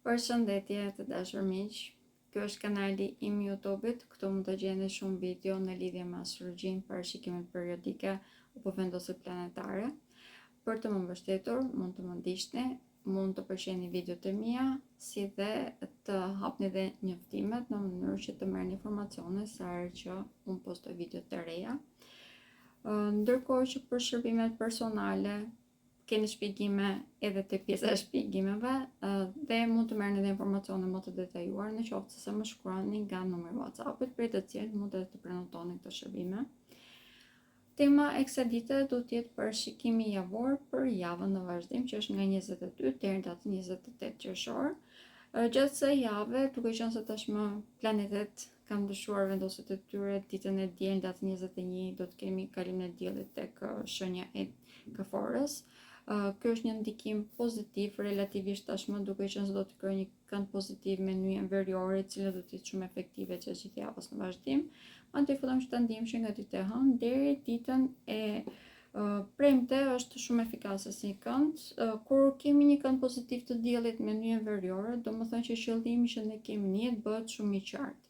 Përshëndetje të dashur miq. Ky është kanali im YouTube-it. Këtu mund të gjeni shumë video në lidhje me astrologjinë, parashikimet periodike apo vendoset planetare. Për të më mbështetur, mund të më ndiqni, mund të përqeni videot e mia, si dhe të hapni dhe njoftimet në mënyrë që të merrni informacione sa herë që unë postoj video të reja. Ndërkohë që për shërbimet personale keni shpjegime edhe te pjesa e shpjegimeve dhe mund të merrni edhe informacione më të detajuar në qoftë se më shkruani nga numri WhatsApp-it për të cilët mund të prenotoni këto shërbime. Tema e kësaj dite do të jetë parashikimi javor për javën në vazhdim, që është nga 22 deri në datën 28 qershor. Gjatë kësaj jave, duke qenë se tashmë planetet kanë ndryshuar vendoset e tyre, ditën e diel datën 21 do të kemi kalimin e diellit tek shenja e Kaforës. Kjo është një ndikim pozitiv relativisht tashmë, duke qenë se do të krijojë një kënd pozitiv me nyjen veriore, e cila do të jetë shumë efektive gjatë gjithë javës në vazhdim. Anti fillojmë që ta ndihmshim nga dita e hënë deri ditën e premte është shumë efikase si kënd. Kur kemi një kënd pozitiv të diellit me nyjen veriore, domethënë që qëllimi që ne kemi në jetë bëhet shumë i qartë.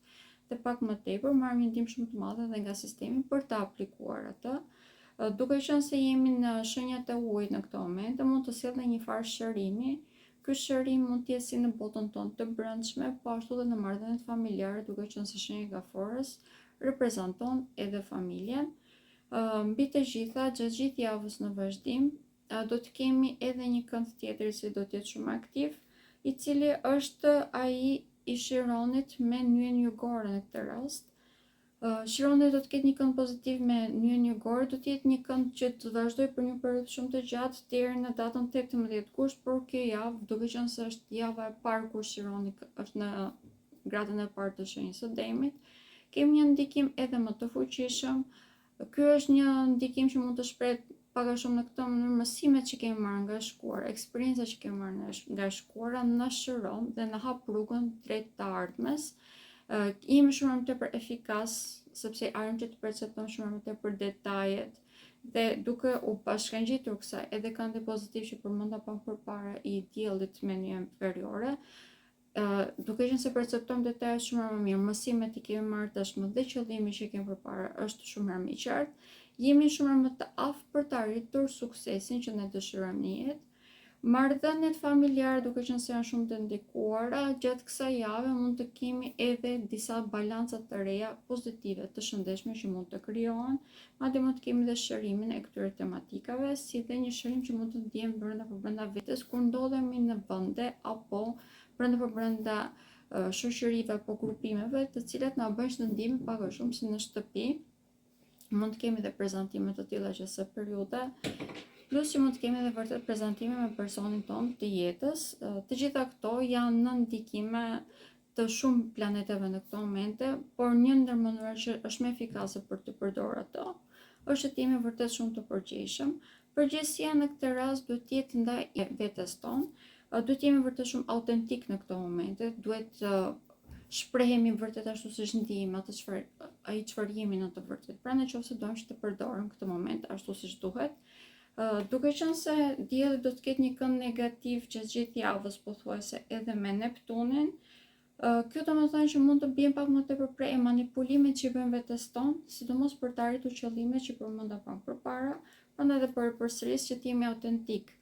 Dhe pak më tepër marrim një ndihmë shumë të madhe edhe nga sistemi për ta aplikuar atë. Duke qenë se jemi në shenjat e ujit në këto momente, mund të sjellë një farë shërimi. Ky shërim mund të jetë si në botën tonë të brendshme, po ashtu edhe në marrëdhëniet familjare, duke qenë se shenja e Kaforës reprezenton edhe familjen. Mbi të gjitha, gjatë gjithë javës në vazhdim, do të kemi edhe një kënd tjetër që do të jetë shumë aktiv, i cili është ai i Chironit me nyjen jugore në këtë rast. Chironi do të ketë një kënd pozitiv me nyjen jugore, do të jetë një kënd që të vazhdoj për një periudhë shumë të gjatë deri në datën 18 gusht, por kjo javë, duke qenë se është java e parë kur Chironi është në gradën e parë të shenjës së Demit, kemi një ndikim edhe më të fuqishëm. Ky është një ndikim që mund të shprehet pak a shumë në këtë mënyrë, mësimet që kemi marrë nga shkuara, eksperiencat që kemi marrë nga shkuara na shëron dhe na hap rrugën drejt të ardhmes. Jemi shumë më tepër efikas, sepse arrim që të perceptojmë shumë më tepër detajet dhe duke u bashkangjitur kësaj edhe këndi pozitiv që përmenda pak përpara i diellit me nyjen veriore, duke qenë se perceptojmë detajet shumë më mirë, mësimet i kemi marrë tashmë dhe qëllimi që kemi përpara është shumë më i qartë, jemi shumë më të aftë për të arritur suksesin që ne dëshirojmë në jetë. Marrëdhëniet familjare, duke qenë se janë shumë të ndikuara, gjatë kësaj jave mund të kemi edhe disa balanca të reja pozitive të shëndetshme që mund të krijohen, madje mund të kemi edhe shërimin e këtyre tematikave, si dhe një shërim që mund të ndjejmë brenda vetes kur ndodhemi në vende apo brenda shoqërive apo grupimeve të cilat na bëjnë të ndihemi pak a shumë si në shtëpi. Mund të kemi edhe prezantime të tilla që së periudhe. Plus që mund të kemi edhe vërtet prezantime me personin tonë të jetës. Të gjitha këto janë në ndikime të shumë planeteve në këto momente, por një ndër mënyrat që është më efikase për të përdorur ato është të jemi vërtet shumë të përgjegjshëm. Përgjegjësia në këtë rast duhet të jetë ndaj vetes tonë, duhet të jemi vërtet shumë autentik në këto momente, duhet shprehemi vërtet ashtu siç ndihemi, çfarë jemi në të vërtetë. Pra nëse doim që të përdorim këtë moment ashtu siç duhet. Duke qenë se dielli do të ketë një kënd negativ gjatë gjithë javës, pothuajse edhe me Neptunin, kjo do të thonë që mund të bien pak më tepër prej manipulimit që bëjmë vetes tonë, sidomos për të arritur qëllimet që përmenda pak përpara, prandaj edhe për përsëris që të jemi autentik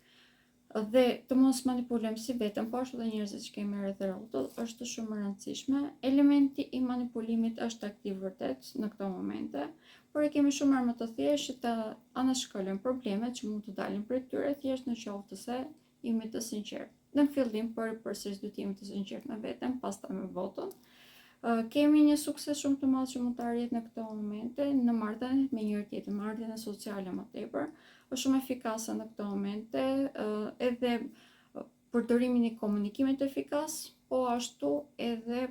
dhe të mos manipulojmë si vetëm, po ashtu edhe njerëzit që kemi rreth rrotull, është shumë e rëndësishme. Elementi i manipulimit është aktiv vërtet në këto momente, por e kemi shumë më të thjeshtë që të anashkalojmë problemet që mund të dalin prej tyre, thjesht në qoftë se jemi të sinqertë. Në fillim, por përsëris duhet të jemi të sinqertë me veten, pastaj me botën. Kemi një sukses shumë të madh që mund të arrihet në këto momente në marrëdhëniet me njëri tjetrin, marrëdhëniet sociale më tepër, është shumë efikase në këto momente, edhe përdorimi i komunikimit efikas, po ashtu edhe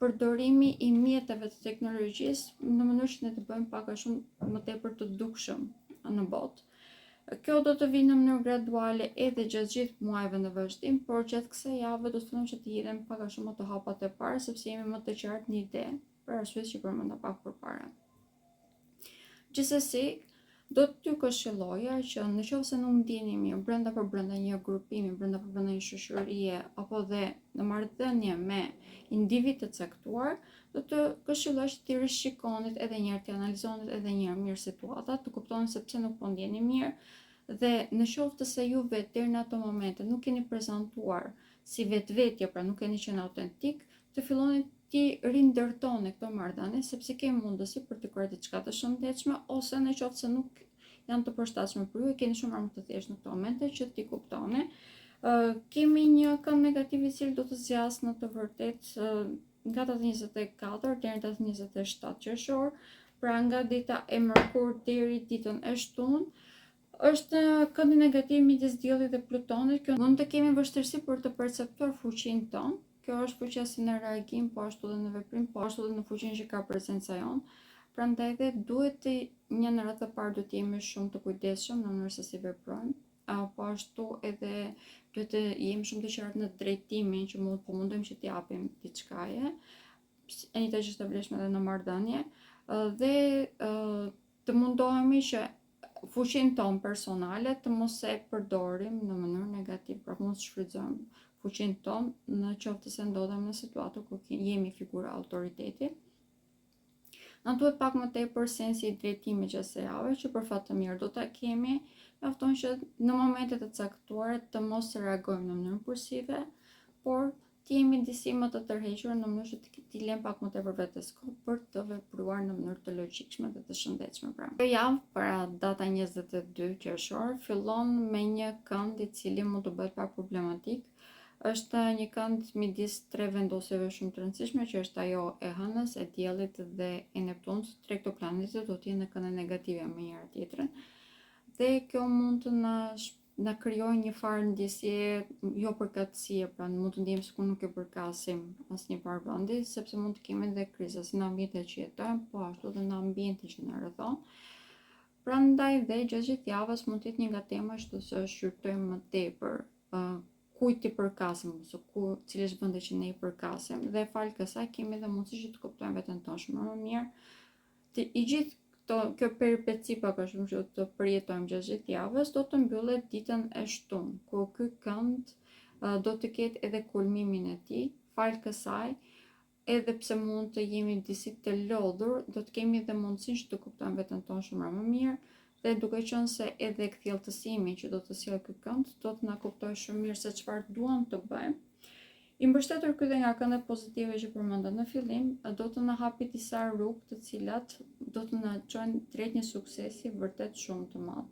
përdorimi i mjeteve të teknologjisë në mënyrë që ne të bëjmë pak a shumë më tepër të dukshëm në botë. Kjo do të vinë në mënyrë graduale edhe gjatë gjithë muajve në vazhdim, por gjatë kësaj jave do të thonë që të jemi pak a shumë të hapat e parë, sepse jemi më të qartë në ide, për arsye që përmenda pak përpara. Gjithsesi, Do t'ju këshilloja që nëse nuk ndjeni mirë brenda një grupimi, brenda një shoqërie apo dhe në marrëdhënie me individ të caktuar, do të këshilloj që t'i rishikonit edhe një herë, t'i analizonit edhe një herë mirë situatat, të kuptoni se pse nuk po ndjeni mirë dhe në qoftë se ju vetë deri në ato momente nuk keni prezantuar si vetvetje, pra nuk keni qenë autentik, të filloni ti rindërtoni këto marrëdhënie sepse ke mundësi për të kryer diçka të shëndetshme ose në qoftë se nuk janë të përshtatshme për ju, keni shumë më të thjeshtë në këto momente që ti kuptoni. Kemi një kënd negativ i cili do të zjas në të vërtetë nga 24 deri në 27 qershor, pra nga dita e mërkur deri ditën e shtunë. Është këndi negativ midis diellit dhe Plutonit. Kjo mund të kemi vështirësi për të perceptuar fuqinë tonë. Kjo është fuqia si në reagim, po ashtu dhe në veprim, po ashtu dhe në fuqinë që ka prezenca jonë. Prandaj dhe duhet të një në radhë të parë duhet të jemi shumë të kujdesshëm në mënyrë se si veprojmë. Po ashtu edhe duhet të jemi shumë të qartë në drejtimin që mundojmë që t'i japim diçkaje. E njëjta që është e vlefshme edhe në marrëdhënie. Dhe të mundohemi që fuqinë tonë personale të mos e përdorim në mënyrë negative, pra mos shfrytëzojmë fuqinë tonë në qoftë se ndodhem në situata ku jemi figura autoriteti. Na duhet pak më tepër sensi i drejtimit gjatë javës, që për fat të mirë do ta kemi. Mjafton që në momente të caktuara të mos reagojmë në mënyrë impulsive, por të jemi disi më të tërhequr në mënyrë që t'i lëm pak më tepër vetes kohë për të vepruar në mënyrë të logjikshme dhe të shëndetshme. Kjo javë para data 22 qershor fillon me një kënd i cili mund të bëhet pak problematik. Është një kënd midis tre vendosjeve shumë të rëndësishme, që është ajo e Hënës, e Diellit dhe e Neptunit. Tre këto planetet do të jenë në kënde negative me njëra tjetrën. Dhe kjo mund të na krijojë një farë ndjesie jo përkatësie, pra mund të ndjejmë sikur nuk e përkasim asnjë farë vendi, sepse mund të kemi edhe kriza si në ambientet që jetojmë, po ashtu edhe në ambientin që na rrethon. Prandaj dhe gjatë gjithë javës mund të jetë një nga temat që të shqyrtojmë më tepër kujt i përkasim ose cilësh vende që ne i përkasim, dhe fal kësaj kemi edhe mundësi që të kuptojmë veten tonë shumë më mirë. I gjithë kjo peripeci pak a shumë që të përjetojmë gjatë gjithë javës do të mbyllet ditën e shtunë, ku ky kënd do të ketë edhe kulmimin e tij. Fal kësaj, edhe pse mund të jemi disi të lodhur, do të kemi edhe mundësinë që të kuptojmë veten tonë shumë më mirë. Dhe duke qenë se edhe kthjellësimi që do të sjellë ky kënd do të na kuptojë shumë mirë se çfarë duam të bëjmë. I mbështetur ky dhe nga këndet pozitive që përmenda në fillim, do të na hapi disa rrugë të cilat do të na çojnë drejt një suksesi vërtet shumë të madh.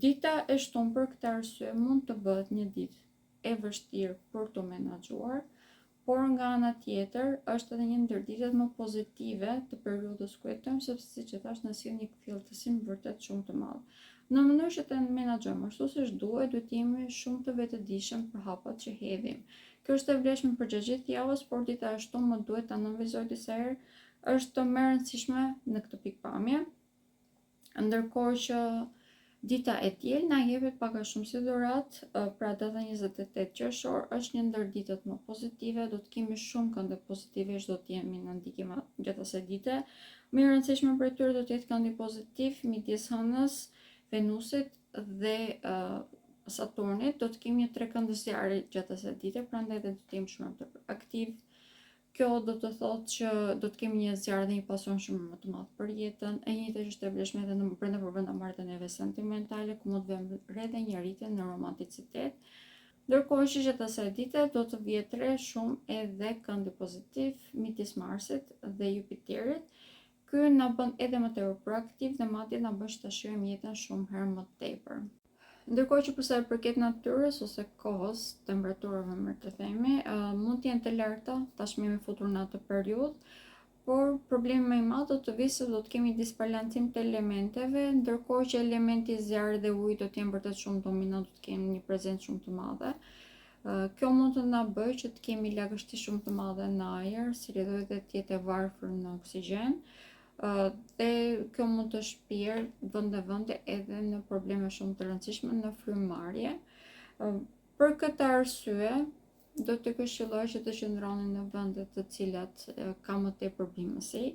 Dita e shtunë për këtë arsye mund të bëhet një ditë e vështirë për të menaxhuar, por nga ana tjetër është edhe një ndër ditët më pozitive të periudhës ku jetojmë, sepse siç e thash na sjell një kthjellësim vërtet shumë të madh. Në mënyrë që të menaxhojmë ashtu siç duhet, duhet të jemi shumë të vetëdijshëm për hapat që hedhim. Kjo është e vlefshme për gjatë gjithë javës, por dita e shtunë më duhet ta nënvizoj disa herë, është më e rëndësishme në këtë pikpamje. Ndërkohë që dita e Diel na jepet pak a shumë si dhuratë, pra data 28 qershor është një ndër ditët më pozitive, do të kemi shumë kënde pozitive që do të jemi në ndikim gjatë asaj dite. Më e rëndësishme për tyre do të jetë këndi pozitiv midis Hënës, Venusit dhe Saturnit. Do të kemi një trekënd zjarri gjatë asaj dite, prandaj do të jemi shumë të aktiv. Kjo do të thotë që do të kemi një zjarr dhe një pasion shumë më të madh për jetën. E njëjta që është e vlefshme edhe në brenda marrëdhënieve sentimentale, ku mund të vëmë rreth një rritje në romanticitet. Ndërkohë që gjatë asaj dite do të vijë re shumë edhe këndi pozitiv midis Marsit dhe Jupiterit. Ky na bën edhe më tepër proaktiv dhe madje na bën të shijojmë jetën shumë herë më tepër. Ndërkohë që përsa e përket natyrës ose kohës, temperaturave më të themi, mund të jenë të larta, tashmë jemi futur në atë periudhë, por problemi më i madh do të vijë se do të kemi disbalancim të elementeve, ndërkohë që elementi zjarri dhe uji do të jenë vërtet shumë dominant, do të kemi një prezencë shumë të madhe. Kjo mund të na bëjë që të kemi lagështi shumë të madhe në ajër, si do të jetë e varfër në oksigjen. Dhe kjo mund të shpirë vende edhe në probleme shumë të rëndësishme në frymëmarrje. Për këtë arsye, do të këshilloj që të qëndroni në vende të cilat ka më tepër bimësi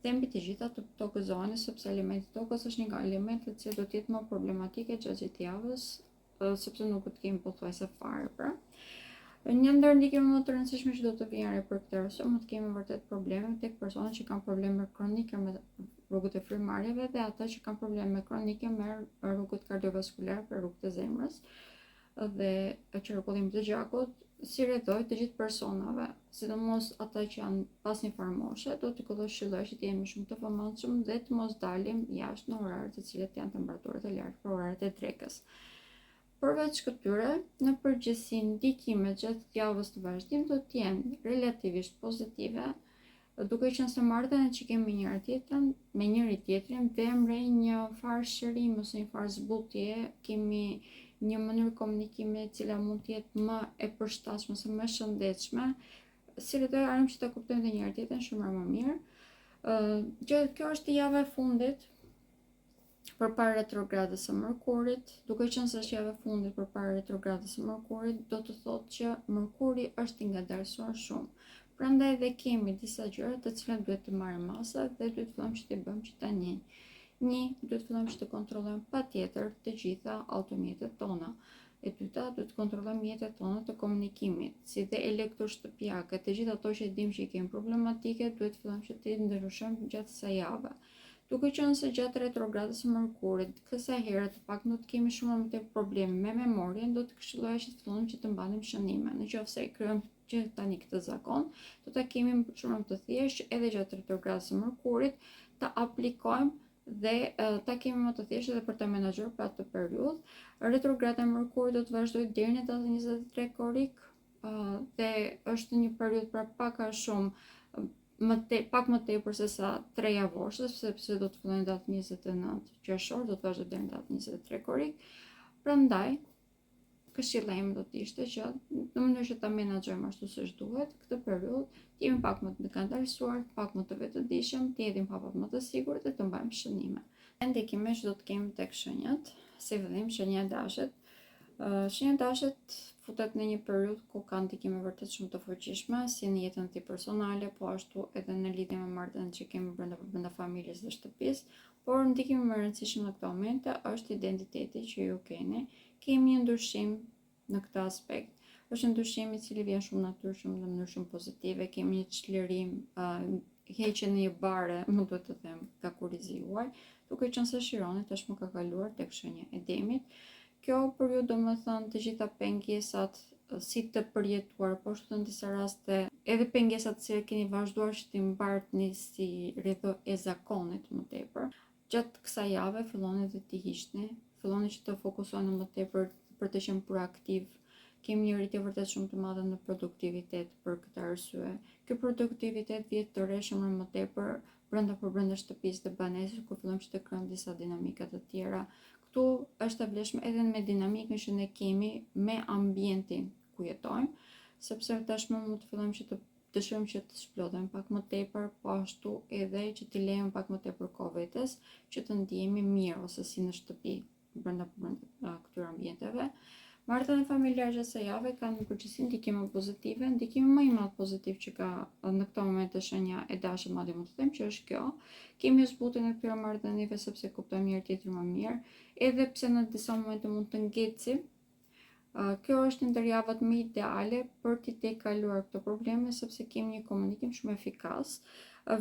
Tempi të gjitha të tokës zone, sepse elementi tokës është një nga elementet që do të jetë më problematike gjatë gjithë javës, sepse nuk do të kemi pothuajse fare pra. Një ndër ndikimet më të rëndësishme që do të vijnë re për këtë arsye, më të kemi vërtet probleme tek personat që kanë probleme kronike me rrugët e frymarrjeve dhe ata që kanë probleme kronike me rrugët kardiovaskulare për rrugët e zemrës dhe qarkullimit të gjakut, si rrethoj të gjithë personave, sidomos ata që janë pas një farë moshe, do të këshilloj që të jemi shumë të vëmendshëm dhe të mos dalim jashtë në oraret të cilat janë temperaturat e larta për oraret e drekës. Përveç këtyre, në përgjithësi ndikimet gjatë javës të vazhdim do të jenë relativisht pozitive, duke qenë se marrëdhëniet që kemi me njëri tjetrin vemrej një farë shërimi ose një farë zbutje, kemi një mënyrë komunikimi e cila mund të jetë më e përshtatshme ose më shëndetshme, si rrethoj arrim që ta kuptojmë dhe njëri tjetrin shumë më mirë. Kjo është java e fundit përpara retrogradës së Mërkurit, duke qenë se është java e fundit përpara retrogradës së Mërkurit, do të thotë që Mërkuri është i ngadalësuar shumë. Prandaj dhe kemi disa gjëra të cilat duhet të marrim masa dhe duhet të fillojmë që të bëjmë që tani. Duhet të fillojmë që të kontrollojmë patjetër të gjitha automjetet tona. E dyta, duhet të kontrollojmë mjetet tona të komunikimit, si dhe elektroshtëpiake, të gjitha ato që dimë që i kemi problematike, duhet të fillojmë që të ndryshojmë gjatë kësaj jave. Duke qenë se gjatë retrogradës së Mërkurit, kësaj here të pak do të kemi shumë më të probleme me memorien, do të këshilloja që të fillojmë që të mbanim shënime. Nëse e kryejmë që tani këtë zakon, do ta kemi shumë më të thjeshtë edhe gjatë retrogradës së Mërkurit ta aplikojmë dhe ta kemi më të thjeshtë edhe për ta menaxhuar për atë periudhë. Retrograda e Mërkurit do të vazhdojë deri në datën 23 korrik dhe është një periudhë pra pak a shumë pak më tepër se sa 3 javore, sepse do të fillojnë datën 29 qershor, do të vazhdojë deri në datën 23 korrik. Prandaj, këshilla ime do të ishte që në mënyrë që ta menaxhojmë ashtu siç duhet këtë periudhë, të jemi pak më të ngadalësuar, pak më të vetëdijshëm, të jetim pak më të sigurt dhe të mbajmë shënime. Ndikimet që do të kemi tek shenjat, si fillim shenja e dashit. Shenja e dashit futet në një periudhë ku ka ndikime vërtet shumë të fuqishme, si në jetën e personale, po ashtu edhe në lidhje me marrëdhëniet që kemi brenda familjes dhe shtëpisë, por ndikimi më i rëndësishëm në këtë moment është identiteti që ju keni. Kemi një ndryshim në këtë aspekt. Është ndryshim i cili vjen shumë natyrshëm dhe në mënyrë shumë pozitive. Kemi një çlirim, heqjen në një bare, më duhet të them, ka kuriziuar, duke qenë se Shironi tashmë ka kaluar tek shenja e Demit. Kjo periudhë do më thënë të gjitha pengesat si të përjetuar, po ashtu në disa raste edhe pengesat që keni vazhduar që t'i mbartni si rrethoj e zakonit më tepër. Gjatë kësaj jave filloni dhe t'i hiqni, filloni që të fokusoni më tepër për të qenë proaktiv. Kemi një rritje vërtet shumë të madhe në produktivitet për këtë arsye. Ky produktivitet vjen të rreshëm më tepër brenda shtëpisë dhe banesës, ku fillojmë që të krijojmë disa dinamika të tjera. Këtu është e vlefshme edhe me dinamikën që ne kemi me ambientin ku jetojmë, sepse tashmë mund të fillojmë që të dëshirojmë që të shplodhemi pak më tepër, po ashtu edhe që t'i lejmë pak më tepër kohë vetes, që të ndihemi mirë ose si në shtëpi brenda këtyre ambienteve. Marrëdhëniet familjare gjatë kësaj jave kanë në përgjithësi ndikime pozitive. Ndikimi më i madh pozitiv që ka në këtë moment shenja e dashit, madje mund të them që është kjo. Kemi zbutjen e këtyre marrëdhënieve sepse kuptojmë njëri tjetrin më mirë, edhe pse në disa momente mund të ngeci. Kjo është ndër javat më ideale për t'i tejkaluar këto probleme, sepse kemi një komunikim shumë efikas.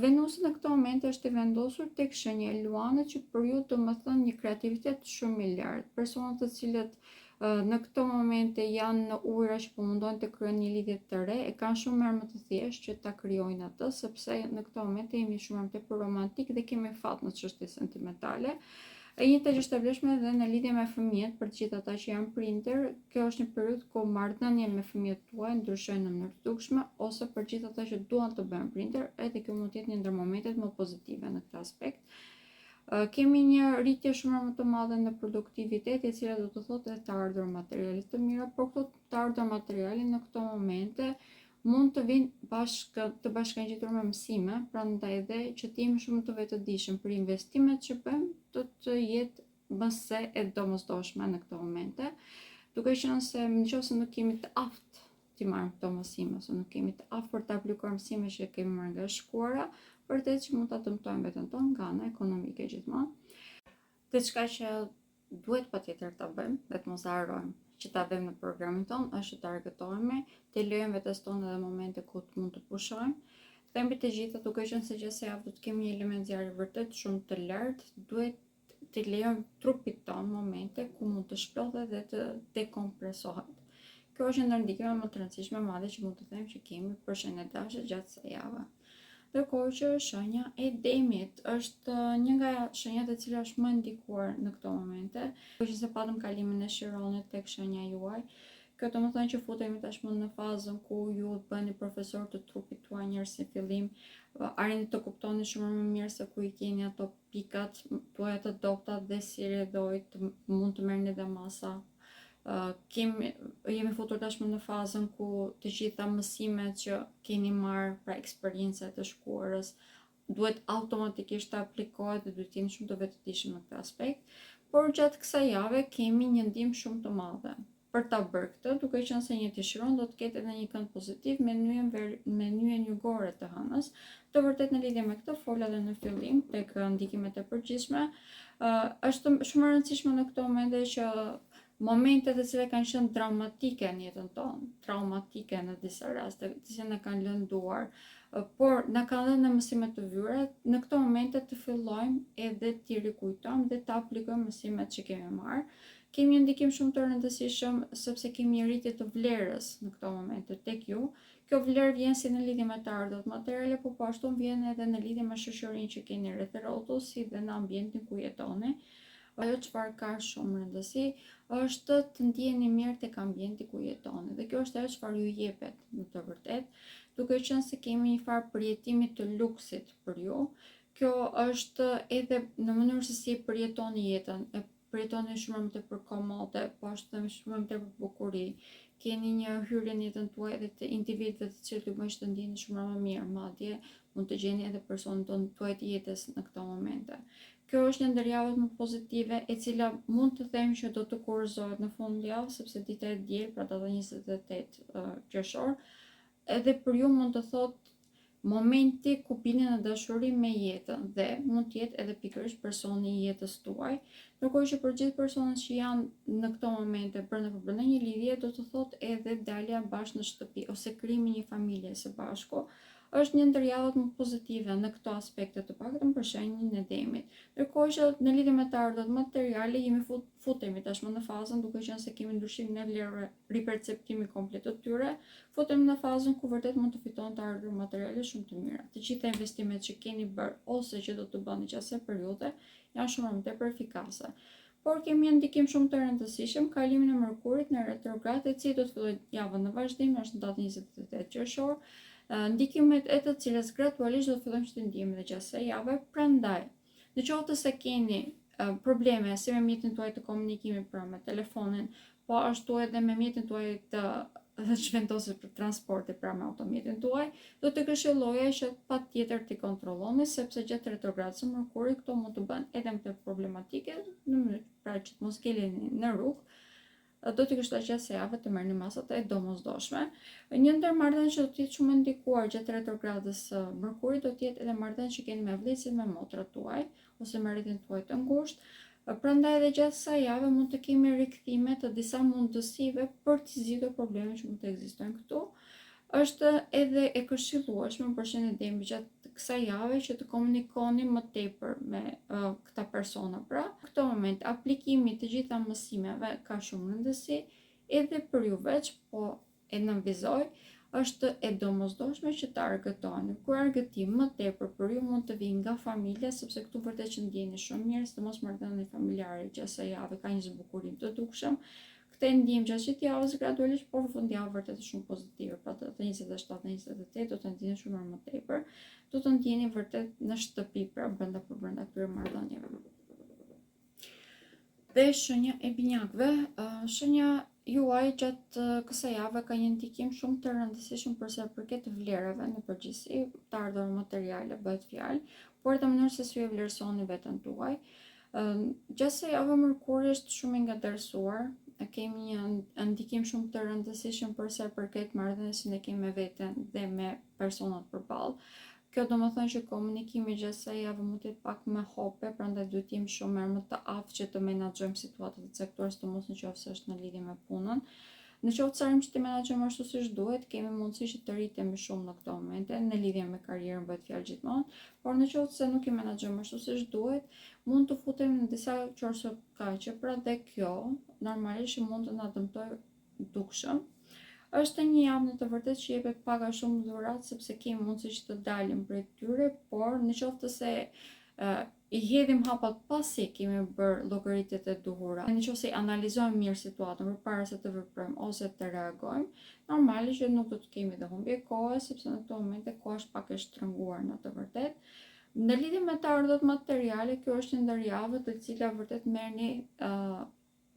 Venusi në këtë moment është i vendosur tek shenja e Luanit, që për ju do të thënë një kreativitet shumë i lartë. Personat të cilët në këto momente janë në ujëra që po mundojnë të krijojnë një lidhje të re, e kanë shumë më të thjeshtë që ta krijojnë atë, sepse në këto momente jemi shumë më tepër romantik dhe kemi fat në çështje sentimentale. E njëjta gjë është e vlefshme edhe në lidhje me fëmijët, për të gjithë ata që janë prindër. Kjo është një periudhë ku marrëdhënia me fëmijët tuaj ndryshojnë në mënyrë të dukshme, ose për gjithë ata që duan të bëjnë prindër, edhe kjo mund të jetë një ndër momentet më pozitive në këtë aspekt. Kemi një rritje shumë më të madhe në produktivitet, e cila do të thotë edhe të ardhur materiale të mira, por këto të ardhur materiale në këto momente mund të vinë të bashkangjitur me mësime, prandaj edhe që të jemi shumë të vetëdijshëm për investimet që bëjmë, do të jetë mëse e domosdoshme në këto momente, duke qenë se nëse nuk jemi të aftë t'i marrim këto mësime, ose nuk kemi të afërt të aplikuar mësime që kemi marrë nga shkolla, vërtet që mund ta dëmtojmë veten tonë nga ana ekonomike gjithmonë. Diçka që duhet patjetër ta bëjmë, dhe të mos harrojmë që ta vëmë në programin tonë, është të argëtohemi, të lejojmë vetes tonë edhe momente ku mund të pushojmë. Thembi të gjitha, duke qenë se gjithsej javë do të kemi një element zjarri vërtet shumë të lartë, duhet të lejojmë trupit tonë momente ku mund të shplodhet dhe të dekompresohet. Kjo është ndër ndikimet më të rëndësishme madje që mund të them që kemi për shenjë dashe gjatë kësaj jave. Ndërkohë që shenja e demit është një nga shenjat e cila është më ndikuar në këto momente, por që se patëm kalimin e Chironit tek shenja juaj. Kjo do të thonë që futemi tashmë në fazën ku ju bëni profesor të trupit tuaj njerëz në fillim, arrini të kuptoni shumë më mirë se ku i keni ato pikat tuaja të dobta dhe si rrjedhojt, mund të merrni edhe masa. Jemi futur tashmë në fazën ku të gjitha mësimet që keni marrë pra eksperjencat të shkuarës duhet automatikisht të aplikohet dhe duhet të jeni shumë të vetëdijshëm në këtë aspekt, por gjatë kësaj jave kemi një ndihmë shumë të madhe për ta bërë këtë, duke qenë se një Chiron do të ketë edhe një kënd pozitiv me nyjen jugore të hënës. Të vërtet në lidhje me këtë fola edhe në fillim tek ndikimet e përgjithshme, është shumë e rëndësishme në këto momente që momentet e cilat kanë qenë dramatike në jetën tonë, traumatike në disa raste, të cilat na kanë lënduar, por na kanë dhënë mësime të vëra, në këto momente të fillojmë edhe t'i rikujtojmë dhe të aplikojmë mësimet që kemi marrë. Kemi një ndikim shumë të rëndësishëm sepse kemi një rritje të vlerës në këto momente tek ju. Kjo vlerë vjen si në lidhje me të ardhët materiale, por po ashtu vjen edhe në lidhje me shoqërinë që keni rreth rrotull, si dhe në ambientin ku jetoni. Ajo çfarë ka shumë rëndësi është të ndjeni mirë tek ambienti ku jetoni, dhe kjo është ajo çfarë ju jepet në të vërtetë, duke qenë se kemi një farë përjetimi të luksit për ju. Kjo është edhe në mënyrë se si përjetoni jetën, përjetoni shumë më tepër komode, po ashtu edhe shumë më tepër bukuri. Keni një hyrje në jetën tuaj edhe të individëve të cilët ju bëjnë të ndjeni shumë më mirë, madje mund të gjeni edhe personin tuaj të jetës në këto momente. Kjo është një ndër javët më pozitive, e cila mund të them që do të kurorëzohet në fund javë, sepse dita e diel, pra data 28 qershor, edhe për ju mund të thotë momenti ku bini në dashuri me jetën, dhe mund të jetë edhe pikërisht personi i jetës tuaj. Ndërkohë që për gjithë personat që janë në këto momente brenda një lidhje, do të thotë edhe dalja bashkë në shtëpi ose krijimi një familje së bashku, është një ndër javët më pozitive në këto aspekte, të paktën për shenjën e demit. Ndërkohë që në lidhje me të ardhët materiale jemi futemi tashmë në fazën, duke qenë se kemi ndryshimin e vlerëve, riperceptimi komplet të tyre, futemi në fazën ku vërtet mund të fitoni të ardhur materiale shumë të mira. Të gjitha investimet që keni bërë ose që do të bëni gjatë kësaj periudhe janë shumë më tepër efikase. Por kemi një ndikim shumë të rëndësishëm, kalimin e Mërkurit në retrograd, e cili do të fillojë javën në vazhdim, është në datën 28 qershor. Ndikimet e të cilës gradualisht do të fillojmë që të ndjejmë dhe gjatë kësaj jave. Prandaj, nëse se keni probleme si me mjetin tuaj të komunikimit, pra me telefonin, po ashtu edhe me mjetin tuaj të shvendosur për transporti, pra me automjetin tuaj, do të këshilloja që patjetër t'i kontrolloni, sepse gjatë retrogradës së Mërkurit këto mund të bëhen edhe më të problematike, në mënyrë pra që të mos keleni në rrugë. Do t'i këshilloj gjatë kësaj jave të merrni masat e domosdoshme. Një ndër marrëdhëniet që do të jetë shumë ndikuar gjatë retrogradës së Mërkurit do të jetë edhe marrëdhëniet që keni me vëllezërit, me motrat tuaj ose me rrethin tuaj të ngushtë. Prandaj edhe gjatë kësaj jave mund të kemi rikthime të disa mundësive për të zgjidhur problemet që mund të ekzistojnë këtu. Është edhe e këshillueshme për shenjën e demit gjatë kësaj jave që të komunikoni më tepër me këta persona. Pra, në këtë moment aplikimi të gjitha mësimeve ka shumë rëndësi, edhe për ju veç, po e nënvizoj, është e domosdoshme që të argëtoni. Kur argëtim më tepër për ju mund të vijë nga familja, sepse këtu vërtet që ndjeni shumë mirë, sidomos marrëdhënie familjare gjatë kësaj jave ka një zbukurim të dukshëm. Këtë ndjejmë gjatë gjithë javës gradualisht, por në fund javë vërtet shumë pozitive. Pra të 27-28 do të ndjeni shumë më tepër, do të ndjeni vërtet në shtëpi, pra brenda këtyre marrëdhënieve. Dhe shenja e binjakëve, shenja juaj gjatë kësaj jave ka një ndikim shumë të rëndësishëm për sa i përket vlerave në përgjithësi, të ardhur materiale bëhet fjalë, por edhe mënyrë se si e vlerësoni veten tuaj. Gjatë kësaj jave Mërkuri është shumë i ngadërsuar, kemi një ndikim shumë të rëndësishëm për sa i përket marrëdhënies që ne kemi me veten dhe me personat përballë. Kjo do më thënë që komunikimi gjatë kësaj javë mund të jetë pak më hope, prandaj duhet të jemi shumë më të aftë që të menaxhojmë situatat e caktuara, sidomos nëse është në lidhje me punën. Në qoftë se arrim që të menaxhojmë ashtu siç duhet, kemi mundësi që të rritemi shumë në këto momente, në lidhje me karrierën bëhet fjalë gjithmonë, por në qoftë se nuk i menaxhojmë ashtu siç duhet, mund të futemi në disa qorësokaqe, pra dhe kjo normalisht mund të na dëmtojë dukshëm. Është një javë në të vërtetë që jepet pak a shumë dhurat sepse kemi mundësi që të dalim prej tyre, por në qoftë se i hedhim hapat pasi kemi bërë llogaritjet e duhura. Në qoftë se analizojmë mirë situatën përpara se të veprojmë ose të reagojmë, normalisht që nuk do të kemi dhe humbje kohe, sepse në këto momente koha është pak e shtrënguar në të vërtetë. Në lidhje me të ardhët materiale, kjo është një ndër javë të cila vërtet merrni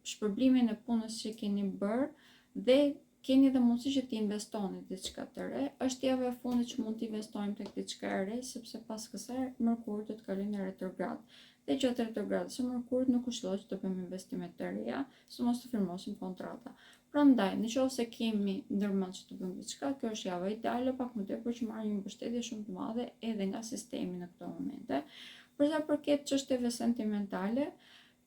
shpërblimin e punës që keni bërë dhe keni dhe mundësi që të investoni diçka të re. Është java e fundit që mund të investojmë tek diçka e re, sepse pas kësaj Mërkuri do të kalojë në retrograd. Dhe gjatë retrogradës së Mërkurit nuk këshillohet që të bëjmë investime të reja, sidomos të firmosim kontrata. Prandaj, nëse kemi ndërmend që të bëjmë diçka, kjo është java ideale, pak më tepër që marrim një mbështetje shumë të madhe edhe nga sistemi në këto momente. Për sa përket çështjeve sentimentale,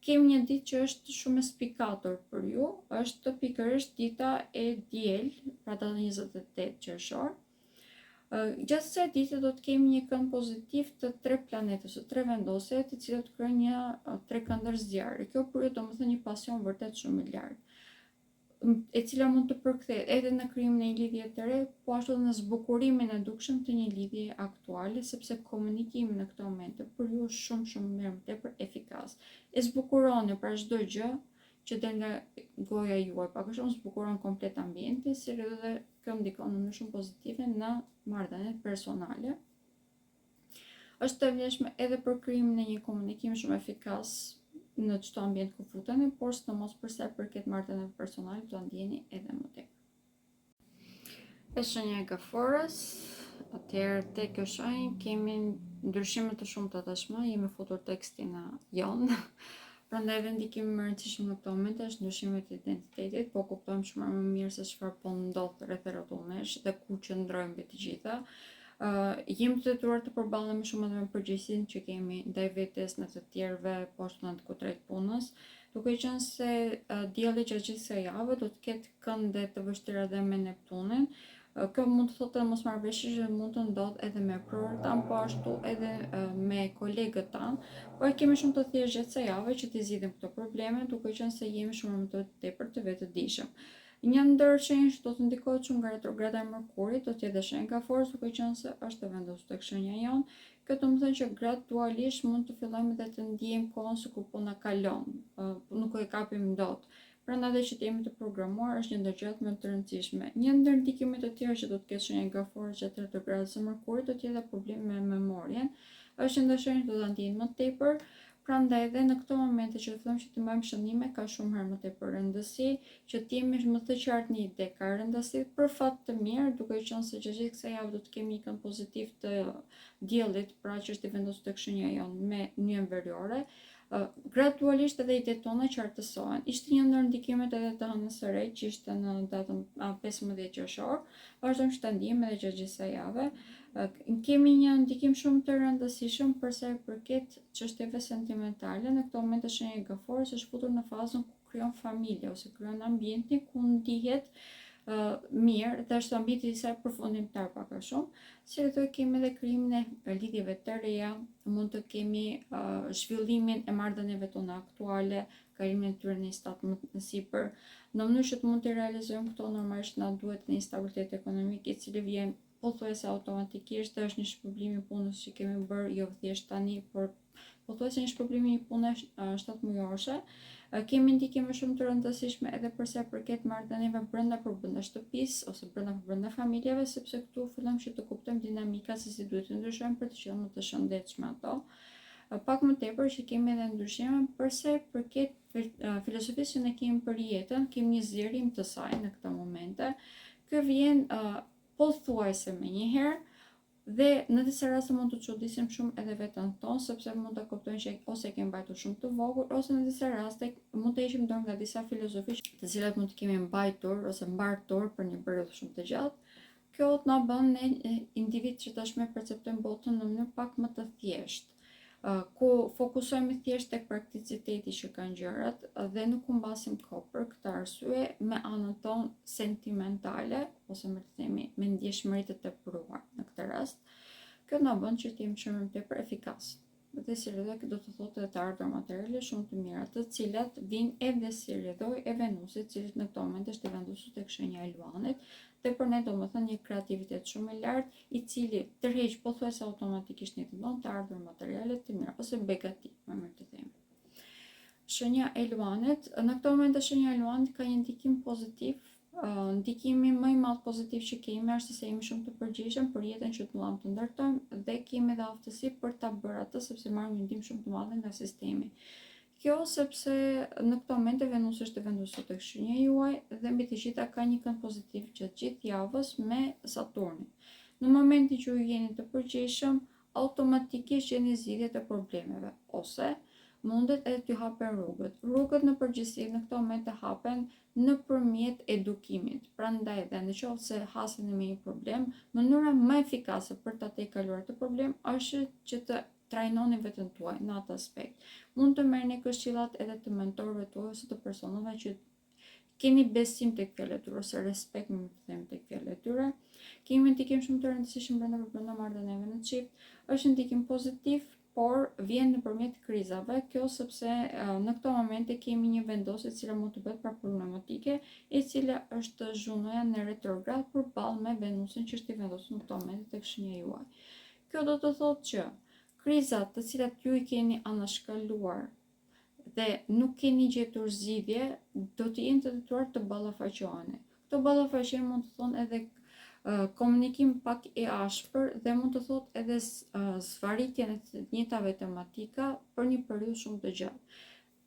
kemi një ditë që është shumë e spikatur për ju, është pikërisht dita e diel, pra data 28 qershor. Gjatë kësaj dite do të kemi një kënd pozitiv të 3 planetës, 3 vendosje, të cilat krijojnë një trekëndër zjarri. Kjo për ju do të thënë një pasion vërtet shumë i lartë, e cila mund të përkthehet edhe në krijimin e një lidhje të re, po ashtu edhe në zbukurimin e dukshëm të një lidhje aktuale, sepse komunikimi në këto momente për ju është shumë më tepër efikas. E zbukuroni pra çdo gjë që del nga goja juaj, pak a shumë zbukuron komplet ambientin, si edhe kjo ndikon në mënyrë shumë pozitive në marrëdhëniet personale. Është e vlefshme edhe për krijimin e një komunikimi shumë efikas në çdo ambient ku futeni, por sidomos për sa i përket marrëdhënieve personale, do ndjeni edhe më tepër. E shenja e gaforës, atëherë tek kjo shenjë kemi ndryshime të shumta tashmë, jemi futur tekstin jon. Prandaj edhe ndikimi më i rëndësishëm në këto momente është ndryshimi i identitetit, po kuptojmë shumë më mirë se çfarë po ndodh rreth rrotullesh dhe ku qëndrojmë mbi të gjitha. Jemi të detyruar të përballemi shumë edhe me përgjegjësinë që kemi ndaj vetes në të tjerëve, po ashtu në të kutret punës, duke qenë se dielli gjatë gjithë kësaj jave do të ketë kënde të vështira edhe me Neptunin. Kjo mund të thotë mos marrëveshje që mund të ndodhë edhe me prorët tanë, po ashtu edhe me kolegët tanë, por kemi shumë të thjeshtë gjatë kësaj jave që të zgjidhim këto probleme, duke qenë se jemi shumë më të tepër të vetëdijshëm. Një ndër shenjë që do të ndikohet shumë nga retrograda e Mërkurit do të jetë shenja e gaforës, duke qenë se është e vendosur tek shenja jon. Kjo do të thonë që gradualisht mund të fillojmë edhe të ndjejmë kohën se ku po na kalon, nuk e kapim dot. Prandaj që të jemi të programuar është një ndër gjërat më të rëndësishme. Një ndër ndikimet e tjera që do të ketë shenja e gaforës gjatë retrogradës së Mërkurit do të jetë probleme me memorien. Është një ndër shenjë që do ta ndjejmë më tepër. Prandaj edhe në këto momente që them që të bëjmë shënime ka shumë herë më tepër rëndësi që të jemi më të qartë një ide ka rëndësi për fat të mirë, duke qenë se gjatë kësaj javë do të kemi një kënd pozitiv të diellit, pra që është i vendosur tek shenja jon me yjen veriore. Gradualisht edhe idetë tona qartësohen. Ishte një ndër ndikimet edhe të hënës së re që ishte në datën 15 qershor, vazhdojmë që ta ndjejmë edhe gjatë gjithë kësaj jave. Kemi një ndikim shumë të rëndësishëm për sa i përket çështjeve sentimentale. Në këto momente shenja e gaforës është futur në fazën ku krijon familje ose krijon ambientin ku ndihet mirë dhe është ambiti i saj përfundimtar pak a shumë. Si edhe kemi edhe krijimin e lidhjeve të reja, mund të kemi zhvillimin e marrëdhënieve tona aktuale, karimin e tyre në një stad më të sipër. Në mënyrë që të mund të realizojmë këto, normalisht na duhet një stabilitet ekonomik i cili vjen pothuajse automatikisht, dhe është një shpërblim i punës që kemi bërë jo thjesht tani, por pothuajse një shpërblim i punës 7 mujorëshe. Kemi ndikime shumë të rëndësishme edhe për sa i përket marrëdhënieve brenda shtëpisë ose brenda familjeve, sepse këtu fillojmë që të kuptojmë dinamika se si duhet të ndryshojmë për të qenë më të shëndetshme ato. Pak më tepër që kemi edhe ndryshime për sa i përket filozofisë që ne kemi për jetën, kemi një zgjerim të saj në këto momente. Kjo vjen pothuajse menjëherë Dhe në disa raste mund të çudisim shumë edhe veten tonë, sepse mund të kuptojnë që ose kemi mbajtur shumë të vogël, ose në disa raste mund të heqim dorë nga disa filozofi të cilat mund të kemi mbajtur ose mbartur për një periudhë shumë të gjatë. Kjo të na bën ne individ që tashmë perceptojmë botën në mënyrë pak më të thjeshtë, ku fokusohemi thjesht tek prakticiteti që kanë gjërat dhe nuk humbasim kohë për këtë arsye me anën tonë sentimentale ose më të themi me ndjeshmëri të tepruar në këtë rast. Kjo na bën që të jemi shumë më tepër efikas. Dhe si rrjedhë do të thotë edhe të ardhur materiale shumë të mira, të cilat vijnë edhe si rrjedhoj e Venusit, i cili në këtë moment është i vendosur tek shenja e Luanit, dhe për ne domethënë një kreativitet shumë i lartë, i cili tërheq pothuajse automatikisht në jetën tonë të ardhur materiale të mira ose begati, më mirë të themi. Shenja e Luanit, në këtë moment shenja e Luanit ka një ndikim pozitiv. Ndikimi më i madh pozitiv që kemi është se jemi shumë të përgjegjshëm për jetën që duam të ndërtojmë dhe kemi dhe aftësi për ta bërë atë, sepse marrim një ndihmë shumë të madhe nga sistemi. Kjo sepse në këtë moment Venusi është vendosur tek shenja juaj dhe mbi të gjitha ka një kënd pozitiv gjatë gjithë javës me Saturnin. Në momentin që ju jeni të përgjegjshëm, automatikisht gjeni zgjidhje të problemeve ose mundet edhe t'ju hapen rrugët. Rrugët në përgjithësi në këtë moment të hapen nëpërmjet edukimit. Prandaj edhe nëse se haseni me një problem, mënyra më efikase për ta tejkaluar këtë problem është që të trajnoni veten tuaj në atë aspekt. Mund të merrni këshillat edhe të mentorëve tuaj ose të personave që keni besim tek fjalët e tyre ose respekt më të them tek fjalët e tyre. Kemi ndikim shumë të rëndësishëm brenda marrëdhënieve në çift. Është ndikim pozitiv, por vjen nëpërmjet krizave, kjo sepse në këto momente kemi një vendosje e cila mund të bëhet problematike, e cila është zhunoja në retrograd përballë me Venusin që është i vendosur në këto momente tek shenja juaj. Kjo do të thotë që krizat të cilat ju i keni anashkaluar dhe nuk keni gjetur zgjidhje, do të jenë të detyruar të ballafaqoheni. Këto ballafaqim mund të thonë edhe komunikim pak i ashpër dhe mund të thotë edhe zvarritje në të njëjtave tematika për një periudhë shumë të gjatë.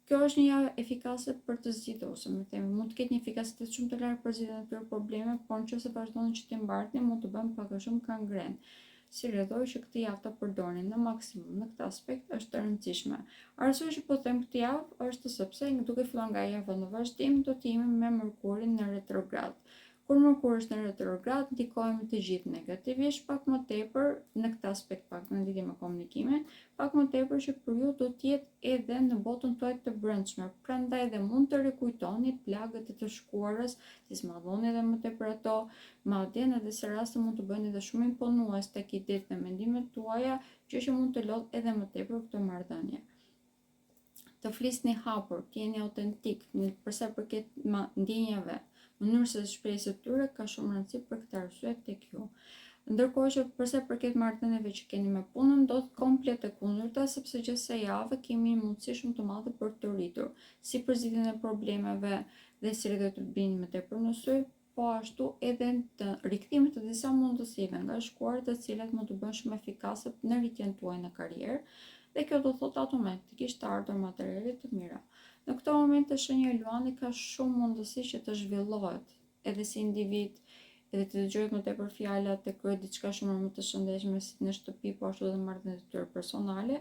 Kjo është një javë efikase për të zgjidhur, ose më themi, mund të ketë një efikasitet shumë të lartë për zgjidhjen e këtyre problemeve, por nëse vazhdoni që të mbartni, mund të bëjmë pak a shumë kangren. Si rrjedhoj që këtë javë ta përdorni në maksimum në këtë aspekt është e rëndësishme. Arsyeja që po them këtë javë është sepse duke filluar nga java në vazhdim do të jemi me Merkurin në retrograd. Kur Merkur është në retrograd, ndikohemi të gjithë negativisht, pak më tepër në këtë aspekt, pak në lidhje me komunikimin, pak më tepër që për ju do të jetë edhe në botën tuaj të brendshme. Prandaj dhe mund të rikujtoni plagët e të shkuarës, të zmadhoni edhe më tepër ato, madje në disa raste mund të bëni edhe shumë imponues tek idetë dhe mendimet tuaja, gjë që mund të lodh edhe më tepër këtë marrëdhënie. Të flisni hapur, të jeni autentik, përsa përket ndjenjave, mënyrës së shprehjes së tyre ka shumë rëndësi për këtë arsye tek ju. Ndërkohë që përsa përket marrëdhënieve që keni me punën, do të komplet e kundërta, sepse gjithsej javë kemi një mundësi shumë të madhe për të rritur, si për zgjidhjen e problemeve dhe si do të bini më tepër në sy, po ashtu edhe të rikthimet të disa mundësive nga shkuar, të cilat mund të bëhen shumë efikase në rritjen tuaj në karrierë, dhe kjo do thotë automatikisht të ardhur materiale të mira. Në këto momente shenja e Luanit ka shumë mundësi që të zhvillohet edhe si individ, edhe të dëgjojë më tepër fjala, të kryej diçka shumë më të shëndetshme si në shtëpi, po ashtu edhe marrëdhëniet e tyre personale,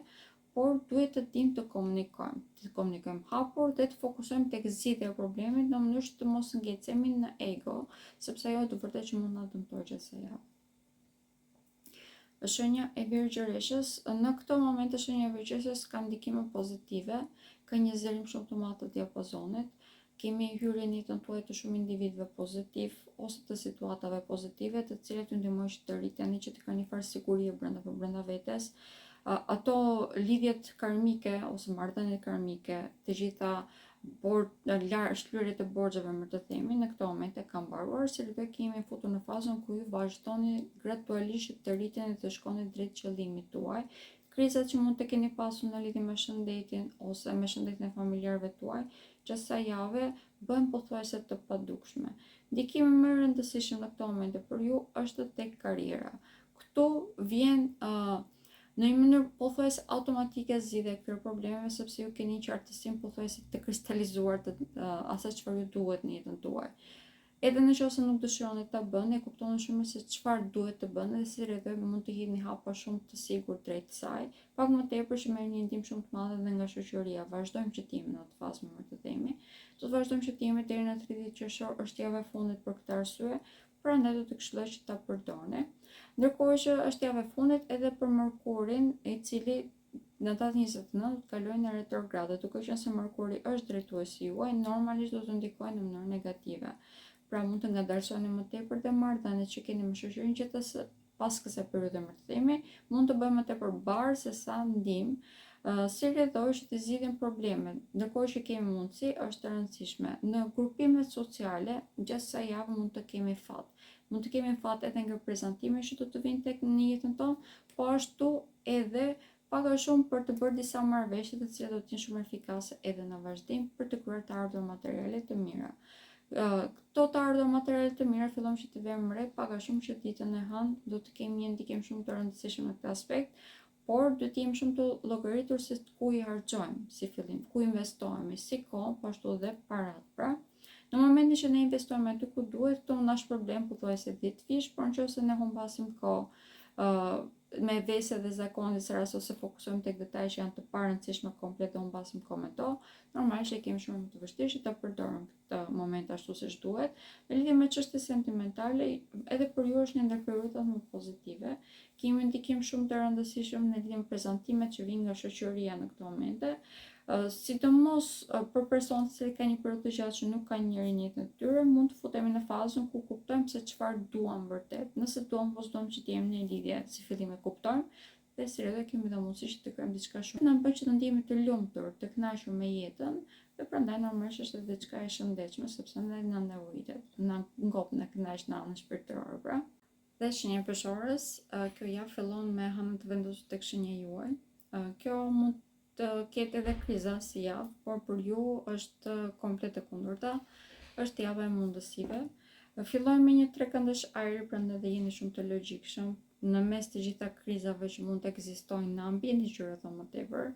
por duhet të dimë të komunikojmë hapur dhe të fokusohemi tek zgjidhja e problemit në mënyrë që të mos ngecemi në ego, sepse ajo do vërtet që mund na dëmtojë gjithsej javë. Shenja e Virgjëreshës, në këto momente shenja e Virgjëreshës ka ndikime pozitive, ka një zërim shumë të madh të diapazonit, kemi hyrje në jetën tuaj të shumë individëve pozitiv ose të situatave pozitive, të cilat ju ndihmojnë që të rriteni, që të keni farë sigurie brenda vetes. Ato lidhjet karmike ose marrëdhëniet karmike, të gjitha shlyerjet e borxheve, më të themi, në këto momente kanë mbaruar, se do kemi futur në fazën ku ju vazhdoni gradualisht të rriteni dhe të shkoni drejt qëllimit tuaj. Krizat që mund të keni pasur në lidhje me shëndetin ose me shëndetin e familjarëve tuaj, gjatë kësaj jave bëhen pothuajse të padukshme. Ndikimi më i rëndësishëm në këto momente për ju është tek karriera. Këtu vjen në një mënyrë pothuajse automatike zgjidhja e këtyre problemeve, sepse ju keni qartësinë pothuajse të kristalizuar të asaj çfarë ju duhet në jetën tuaj. Edhe në qoftë se nuk dëshironi ta bëni, e kuptoni shumë se çfarë duhet të bëni dhe si rrethoj mund të hidhni hapa shumë të sigurt drejt saj. Pak më tepër që merrni një ndihmë shumë të madhe dhe nga shoqëria. Vazhdojmë që të jemi në atë fazë më të themi. Do të vazhdojmë që të jemi deri në 30 qershor, është java e fundit për këtë arsye, prandaj do të këshilloj që ta përdorni. Ndërkohë që është java e fundit edhe për Merkurin, i cili në datë 29 të kalojë në retrograde, duke qenë se Merkuri është drejtuesi juaj, normalisht do të ndikojë në mënyrë negative. Pra mund të ngadalsoni më tepër dhe marrëdhëniet që keni me shoqërinë që pas kësaj periudhe më të themi, mund të bëjmë më tepër barë se sa ndihmë. Si rrethoj që të zgjidhim problemet, ndërkohë që kemi mundësi, është e rëndësishme. Në grupimet sociale, gjatë kësaj jave mund të kemi fat. Mund të kemi fat edhe nga prezantime që do të vinë tek në jetën tonë, po ashtu edhe pak a shumë për të bërë disa marrëveshje të cilat do të jenë shumë efikase edhe në vazhdim për të kryer të ardhur materiale të mira. Këto të ardhur materiale të mira fillojmë që të vëmë re pak a shumë që ditën e hënë do të kemi një ndikim shumë të rëndësishëm në këtë aspekt, por do të jemi shumë të llogaritur se ku i harxojmë si fillim, ku investojmë, si kohë, po ashtu edhe parat. Pra, në momentin që ne investojmë aty ku duhet, këto nash problem pothuajse ditëfish, por nëse ne humbasim kohë me vese dhe zakone se ras ose fokusojmë tek detajet që janë të parëndësishme komplet dhe humbasim kohë me to, normalisht e kemi shumë të vështirë që ta përdorim këtë moment ashtu siç duhet. Në lidhje me çështjet sentimentale, edhe për ju është një ndër periudhat më pozitive. Kemi ndikim shumë të rëndësishëm në lidhje me prezantimet që vijnë nga shoqëria në këto momente. Sidomos për personat që kanë një periudhë të gjatë që nuk kanë njëri në jetën e tyre, mund të futemi në fazën ku kuptojmë se çfarë duam vërtet. Nëse duam ose duam që të jemi në lidhje, si fillim e kuptojmë, dhe si rreth kemi dhe mundësi që të krijojmë diçka shumë. Na bën që të ndihemi të lumtur, të kënaqur me jetën, dhe prandaj normalisht është edhe diçka e shëndetshme sepse ne na ndëruritet, na ngop në kënaq në anën shpirtërore, pra. Dhe shenja peshorës, kjo javë fillon me hënën të vendosur tek shenja juaj. Kjo mund të ketë edhe kriza si javë, por për ju është komplet e kundërta, është java e mundësive. Fillojmë me një trekëndësh ajri, prandaj dhe jeni shumë të logjikshëm në mes të gjitha krizave që mund të ekzistojnë në ambientin që rrethon më tepër.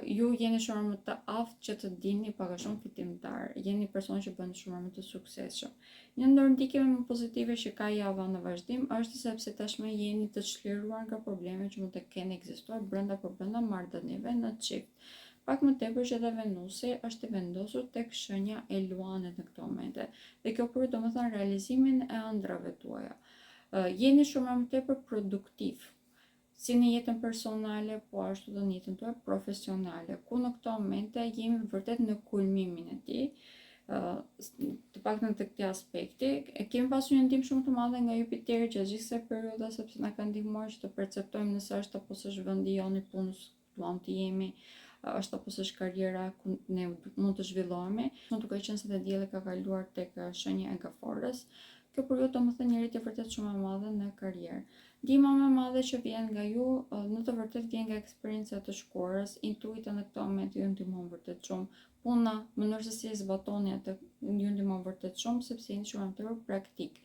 Ju jeni shumë më të aftë që të dini pak a shumë fitimtar, jeni person që bën shumë më të suksesshëm. Një ndër ndikime më pozitive që ka java në vazhdim është sepse tashmë jeni të çliruar nga problemet që mund të kenë ekzistuar brenda marrëdhënieve në çift. Pak më tepër që edhe Venusi është i vendosur tek shenja e Luanit në këto momente, dhe kjo për domethënë realizimin e ëndrave tuaja. Jeni shumë më tepër produktiv, si në jetën personale, po ashtu dhe në jetën tuaj profesionale, ku në këto momente jemi vërtet në kulmimin e tij. Të paktën të këtij aspekti, kemi pasur një ndihmë shumë të madhe nga Jupiteri gjatë gjithë kësaj periudhe, sepse na ka ndihmuar që të perceptojmë nëse është apo s'është vendi jonë i punës ku duam të jemi, është apo s'është karriera ku ne mund të zhvillohemi. Duke qenë se dielli ka kaluar tek shenja e Gaforës, kjo periudhë domethënë një rritje vërtet shumë e madhe në karrierë. Ndihma më e madhe që vjen nga ju, në të vërtetë vjen nga eksperjenca të shkuarës, intuita në këto momente ju ndihmon vërtet shumë. Puna, mënyrë se si e zbatoni atë, ju ndihmon vërtet shumë sepse jeni shumë të praktik.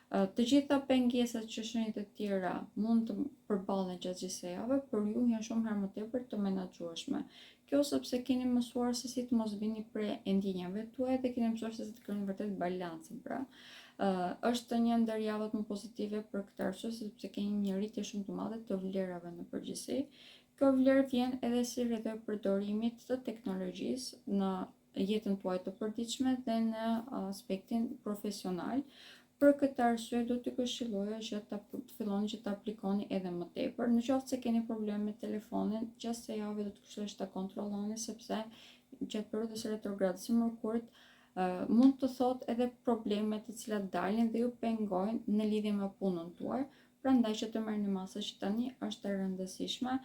Të gjitha pengesat që shenjat e tjera mund të përballen gjatë gjithë javës, por ju janë shumë herë më tepër të menaxhueshme. Kjo sepse keni mësuar se si të mos vini pre ndjenjave tuaja dhe keni mësuar se si të krijoni vërtet balancin, pra. Është një ndër javat më pozitive për këtë arsye sepse keni një rritje shumë të madhe të vlerave në përgjithësi. Kjo vlerë vjen edhe si rreth përdorimit të teknologjisë në jetën tuaj të përditshme dhe në aspektin profesional. Për këtë arsye do t'ju këshilloja që të filloni që të aplikoni edhe më tepër. Në qoftë se keni probleme me telefonin, gjatë kësaj jave do të këshilloj që ta kontrolloni sepse gjatë periudhës së retrogradës së Merkurit mund të thot edhe problemet të cilat dalin dhe ju pengojnë në lidhje me punën tuaj, prandaj që të merrni masa që tani është e rëndësishme.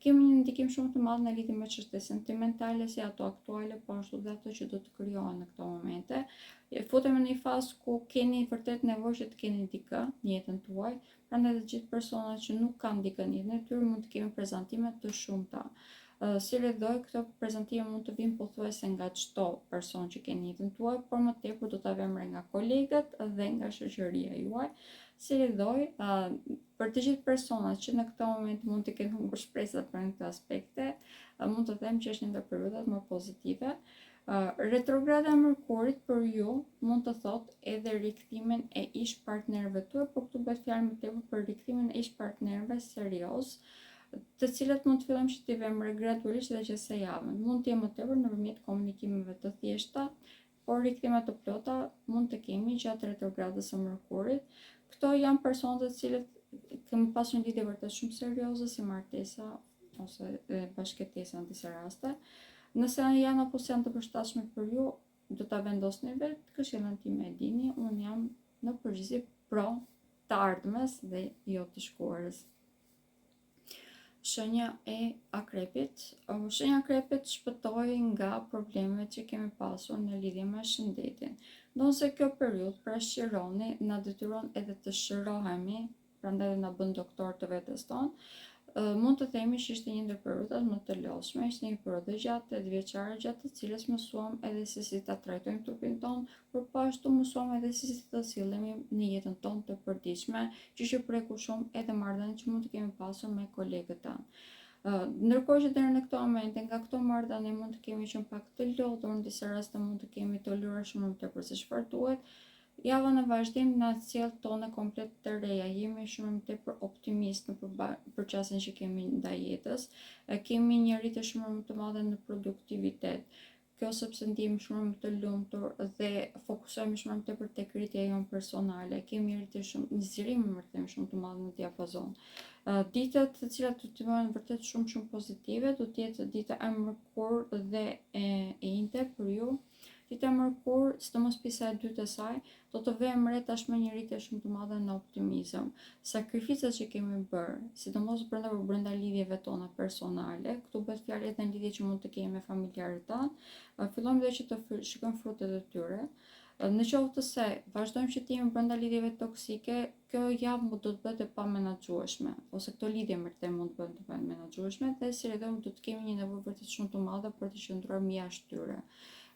Kemi një ndikim shumë të madh në lidhje me çështje sentimentale, si ato aktuale, po ashtu dhe ato që do të krijohen në këto momente. Futemi në një fazë ku keni vërtet nevojë që të keni dikë në jetën tuaj, prandaj të gjithë personat që nuk kanë dikë në jetën e tyre mund të kemi prezantime të shumta. Si rrethoj, këto prezantime mund të vinë pothuajse nga çdo person që keni në jetën tuaj, por më tepër do ta vëmë nga kolegët dhe nga shoqëria juaj. Si rrethoj, për të gjithë personat që në këtë moment mund të kenë humbur shpresat për këtë aspekte, mund të them që është një ndër periudhat më pozitive. Retrograda e Mërkurit për ju mund të thotë edhe rikthimin e ish partnerëve tuaj, por këtu bëhet fjalë më tepër për rikthimin e ish partnerëve serioz, të cilët mund të fillojmë shqiptimeve gradualisht dhe që se javën. Mund të jenë më tepër nëpërmjet komunikimeve të thjeshta, por rikthime të plota mund të kemi gjatë retrogradës së Mërkurit. Këto janë persona të cilët kemi pasur një lidhje vërtet shumë serioze, si martesa ose bashkëtesa në disa raste. Nëse janë apo janë të përshtatshme për ju, do ta vendosni vetë, këshillën time e dini, unë jam në përgjithësi pro të ardhmes dhe jo të shkuarës. Shenja e Akrepit. Shenja e Akrepit shpëtoi nga problemet që kemi pasur në lidhje me shëndetin. Ndonse kjo periudhë prashqironi na detyron edhe të shërohemi, prandaj na bën doktor të vetes tonë. Mund të themi që ishte një ndër periudhat më të lodhshme, ishte një periudhë gjatë 8 vjeçare gjatë të cilës mësuam edhe se si ta trajtojmë trupin tonë, por po ashtu mësuam edhe se si të sillemi në jetën tonë të përditshme, që preku shumë edhe marrëdhëniet që mund të kemi pasur me kolegët tanë. Ndërkohë që deri në këto momente nga këto marrëdhënie mund të kemi qenë pak të lodhur, në disa raste mund të kemi toleruar shumë më tepër se çfarë duhet. Java në vazhdim na sjell tone komplet të reja, jemi shumë më tepër optimist në përqasjen që kemi ndaj jetës, kemi një rritje shumë më të madhe në produktivitet. Kjo sepse ndihemi shumë më të lumtur dhe fokusohemi shumë më tepër tek rritja jonë personale. Kemi rritje shumë, një zgjerim shumë të madh në diapazon. Ditët të cilat do të bëhen vërtet shumë pozitive, do të jetë dita e mërkur dhe e njëjtë për ju. Dita e mërkur, sidomos pjesa e dytë e saj, do të vëmë re tashmë një rritje shumë të madhe në optimizëm. Sakrificat që kemi bërë, sidomos brenda lidhjeve tona personale, këtu bëhet fjalë edhe në lidhje që mund të kemi me familjarët tanë, fillojmë dhe që të shikojmë frutet e tyre. Në qoftë se vazhdojmë që të jemi brenda lidhjeve toksike, kjo javë do të bëhet e pamenaxhueshme, ose këto lidhje më të mund të bëhen të pamenaxhueshme, dhe si edhe do të kemi një nevojë vërtet shumë të madhe për të qëndruar jashtë tyre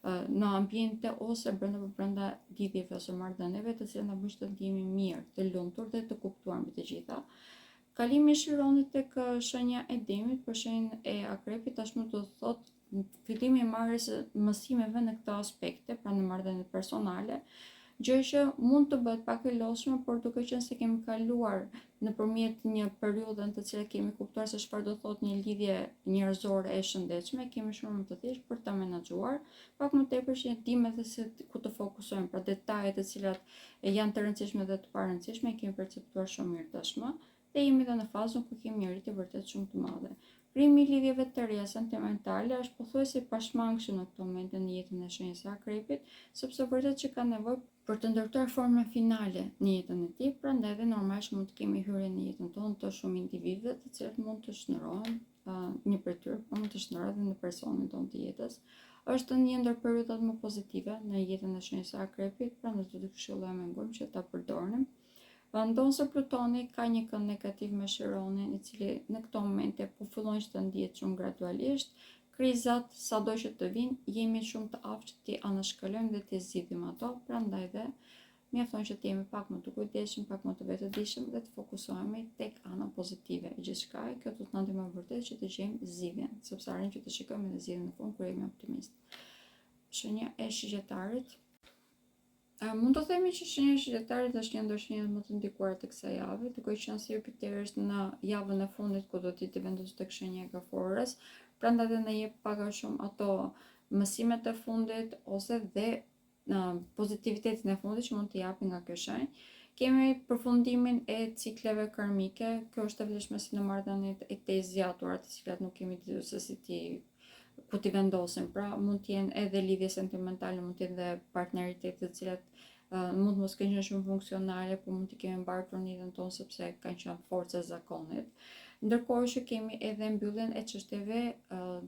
në ambiente ose brenda lidhjeve ose marrëdhënieve të cilat na bëjnë të ndihemi mirë, të lumtur dhe të kuptuar mbi të gjitha. Kalimi i Shironit tek shenja e Demit për shenjën e Akrepit tashmë do të thotë fillimi i marrjes së mësimeve në këto aspekte, pra në marrëdhëniet personale, gjë që mund të bëhet pak e lodhshme, por duke qenë se kemi kaluar nëpërmjet një periudhe në të cilën kemi kuptuar se çfarë do thotë një lidhje njerëzore e shëndetshme, kemi shumë më të thjeshtë për ta menaxhuar, pak më tepër që dimë edhe se ku të fokusojmë, pra detajet të cilat janë të rëndësishme dhe të parëndësishme kemi perceptuar shumë mirë tashmë, dhe jemi edhe në fazën ku kemi një rritje vërtet shumë të madhe. Krimi i lidhjeve të reja sentimentale është pothuajse i pashmangshëm në këtë moment në jetën e shenjës së Akrepit, sepse vërtet që ka nevojë për të ndërtuar formën finale në jetën e tij, prandaj edhe normalisht mund të kemi hyrje në jetën tonë të shumë individëve të cilët mund të shndërrohen, një prej tyre mund të shndërrohet edhe në personin tonë të jetës. Është një ndër periudhat më pozitive në jetën e shenjës së Akrepit, prandaj do të këshillojmë që ta përdornim. Ndonse Plutoni ka një kënd negativ me Chironin, i cili në këto momente po fillon që të ndihet shumë gradualisht, krizat sado që të vinë, jemi shumë të aftë që t'i anashkalojmë dhe t'i zgjidhim ato, prandaj dhe mjafton që të jemi pak më të kujdesshëm, pak më të vetëdijshëm dhe të fokusohemi tek ana pozitive e gjithçkaje. Kjo do të na ndihmojë vërtet që të gjejmë zgjidhjen, sepse arrim që të shikojmë edhe zgjidhjen në fund kur jemi optimist. Shenja e Shigjetarit. Mund të themi që shenja e Shigjetarit është një ndër shenjat më të ndikuara të kësaj jave, duke qenë se Jupiteri është në javën e fundit ku do të jetë vendosur tek shenja e Kaforës, prandaj dhe na jep pak a shumë ato mësimet e fundit ose dhe pozitivitetin e fundit që mund të japin nga kjo shenjë. Kemi përfundimin e cikleve karmike, kjo është e vlefshme si në marrëdhëniet e të zgjatura, të cilat nuk kemi ditur se si ku t'i vendosim, pra mund t'jenë edhe lidhje sentimentale, mund t'jenë edhe partneritete të cilat mund mos kenë qenë shumë funksionale, por mund t'i kemi mbartur në jetën tonë sepse kanë qenë forca e zakonit. Ndërkohë që kemi edhe mbylljen e çështjeve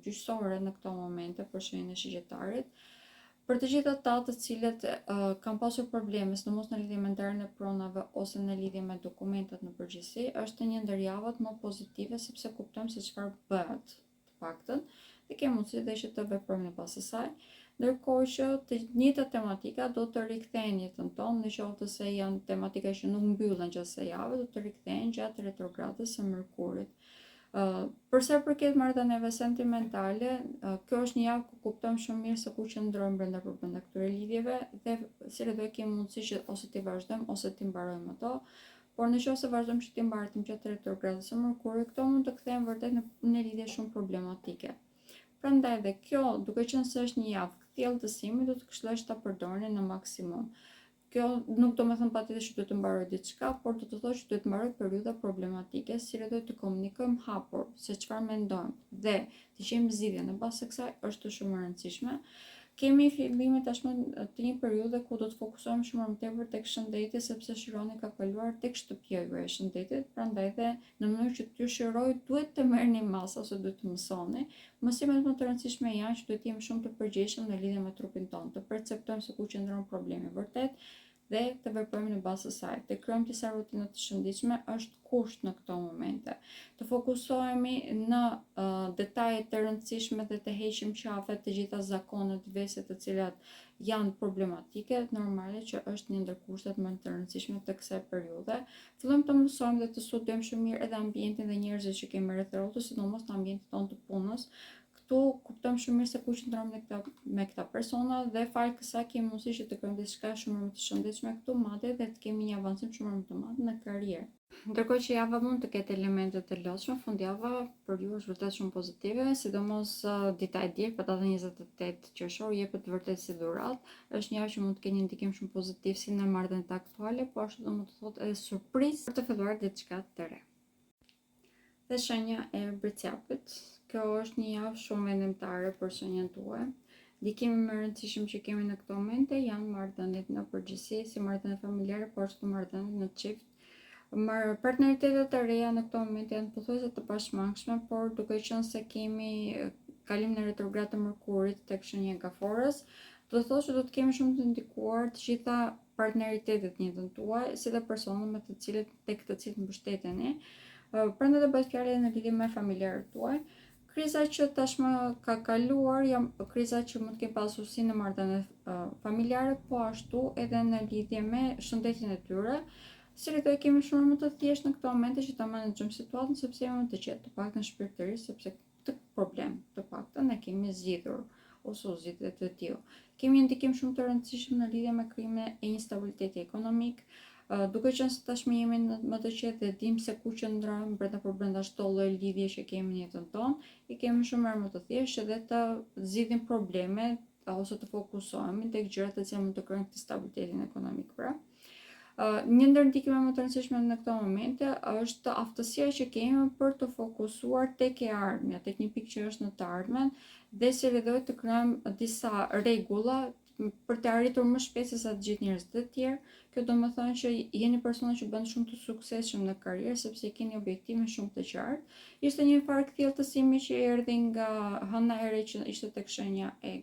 gjyqësore në këto momente për shenjën e Shigjetarit. Për të gjithë ata të cilët kanë pasur probleme, sidomos në lidhje me ndarjen e pronave ose në lidhje me dokumentat në përgjithësi, është një ndër javat më pozitive sepse kuptojmë se çfarë bëhet, të paktën, dhe kemi mundësi dhe që të veprojmë në pas asaj. Ndërkohë që të njëjtat tematika do të rikthehen jetën tonë, në qoftë se janë tematika që nuk mbyllen gjatë kësaj jave, do të rikthehen gjatë retrogradës së Mërkurit. Për sa i përket marrëdhënieve sentimentale, kjo është një javë ku kuptojmë shumë mirë se ku qëndrojmë brenda këtyre lidhjeve dhe cilëdo kemi mundësi që ose ti vazhdojmë ose ti mbarojmë ato. Por nëse vazhdojmë që ti mbarojmë gjatë retrogradës së Merkurit, këto mund të kthehen vërtet në lidhje shumë problematike. Prandaj dhe kjo, duke qenë se është një javë kthjellësimi, do të këshillosh ta përdorni në maksimum. Kjo nuk do të thënë patjetër që duhet të mbaroj diçka, por do të thotë që duhet të mbaroj periudha problematike, si do të komunikojmë hapur se çfarë mendojmë dhe të gjejmë zgjidhje në bazë të kësaj është shumë e rëndësishme. Kemi fillime tashmë të një periudhe ku do të fokusohemi shumë më tepër tek shëndeti, sepse Shironi ka kaluar tek shtëpia juaj e shëndetit, prandaj dhe në mënyrë që t'ju shiroj duhet të merrni masë ose duhet të mësoni. Mësimet më të rëndësishme janë që duhet të jemi shumë të përgjegjshëm në lidhje me trupin tonë, të perceptojmë se ku qëndron problemi vërtet dhe të veprojmë në bazë të saj. Të krijojmë disa rutina të shëndetshme është kusht në këto momente. Të fokusohemi në detajet të rëndësishme dhe të heqim qafe të gjitha zakonet, vese të cilat janë problematike, normale që është një ndër kushtet më të rëndësishme të kësaj periudhe. Fillojmë të mësojmë dhe të studojmë shumë mirë edhe ambientin dhe njerëzit që kemi rreth rrotës, sidomos në ambientin tonë të punës. Këtu kuptojmë shumë mirë se ku qëndrojmë me këta persona dhe fal kësaj kemi mundësi që të krijojmë diçka shumë më të shëndetshme këtu, madje dhe të kemi një avancim shumë më të madh në karrierë. Ndërkohë që java mund të ketë elemente të lodhshme, fundjava për ju është vërtet shumë pozitive, sidomos dita e diel, për datën 28 qershor, jepet vërtet si dhuratë. Është një javë që mund të ketë një ndikim shumë pozitiv si në marrëdhëniet aktuale, por ashtu do të thotë edhe surprizë për të filluar diçka të re. Dhe shenja e Bricjapit. Kjo është një javë shumë vendimtare për shenjën tuaj. Ndikimi më i rëndësishëm që kemi në këto momente janë marrëdhëniet në përgjithësi, si marrëdhëniet familjare, por ashtu marrëdhëniet në çift. Partneritetet të reja në këto momente janë pothuajse të pashmangshme, por duke qenë se kemi kalim në retrograd të Merkurit tek shenja e Gaforës, do të thotë që do të kemi shumë të ndikuar të gjitha partneritetet në jetën tuaj, si dhe personat me të cilët tek të cilët mbështeteni. Prandaj do bëhet fjalë në lidhje me familjarët tuaj. Kriza që tashmë ka kaluar janë kriza që mund të kenë pasur si në marrëdhëniet familjare, po ashtu edhe në lidhje me shëndetin e tyre. Si do kemi shumë më të thjeshtë në këto momente që ta menaxhojmë situatën, sepse jemi të qetë, të paktën shpirtërisht, sepse këtë problem të paktën e kemi zgjidhur ose u zgjidhet të tillë. Kemi një ndikim shumë të rëndësishëm në lidhje me krijimin e instabiliteti ekonomik. Duke qenë se tashmë jemi më të qetë dhe dim se ku qëndrojmë brenda çdo lloj lidhje që kemi në jetën tonë, i kemi shumë më të thjeshtë edhe të zgjidhim problemet ose të fokusohemi tek gjërat që mund të krijojnë stabilitetin ekonomik. Pra, një ndër ndikimet më të rëndësishme në këto momente është aftësia që kemi për të fokusuar tek e ardhmja, tek një pikë që është në të ardhmen, dhe si vëdoj të krijojmë disa rregulla për të arritur më shpejt se sa të gjithë njerëzit e tjerë. Kjo do të thonë që jeni persona që bën shumë të suksesshëm në karrierë sepse keni objektive shumë të qartë. Ishte një farë kthjellësimi që erdhi nga hëna e re që ishte tek shenja e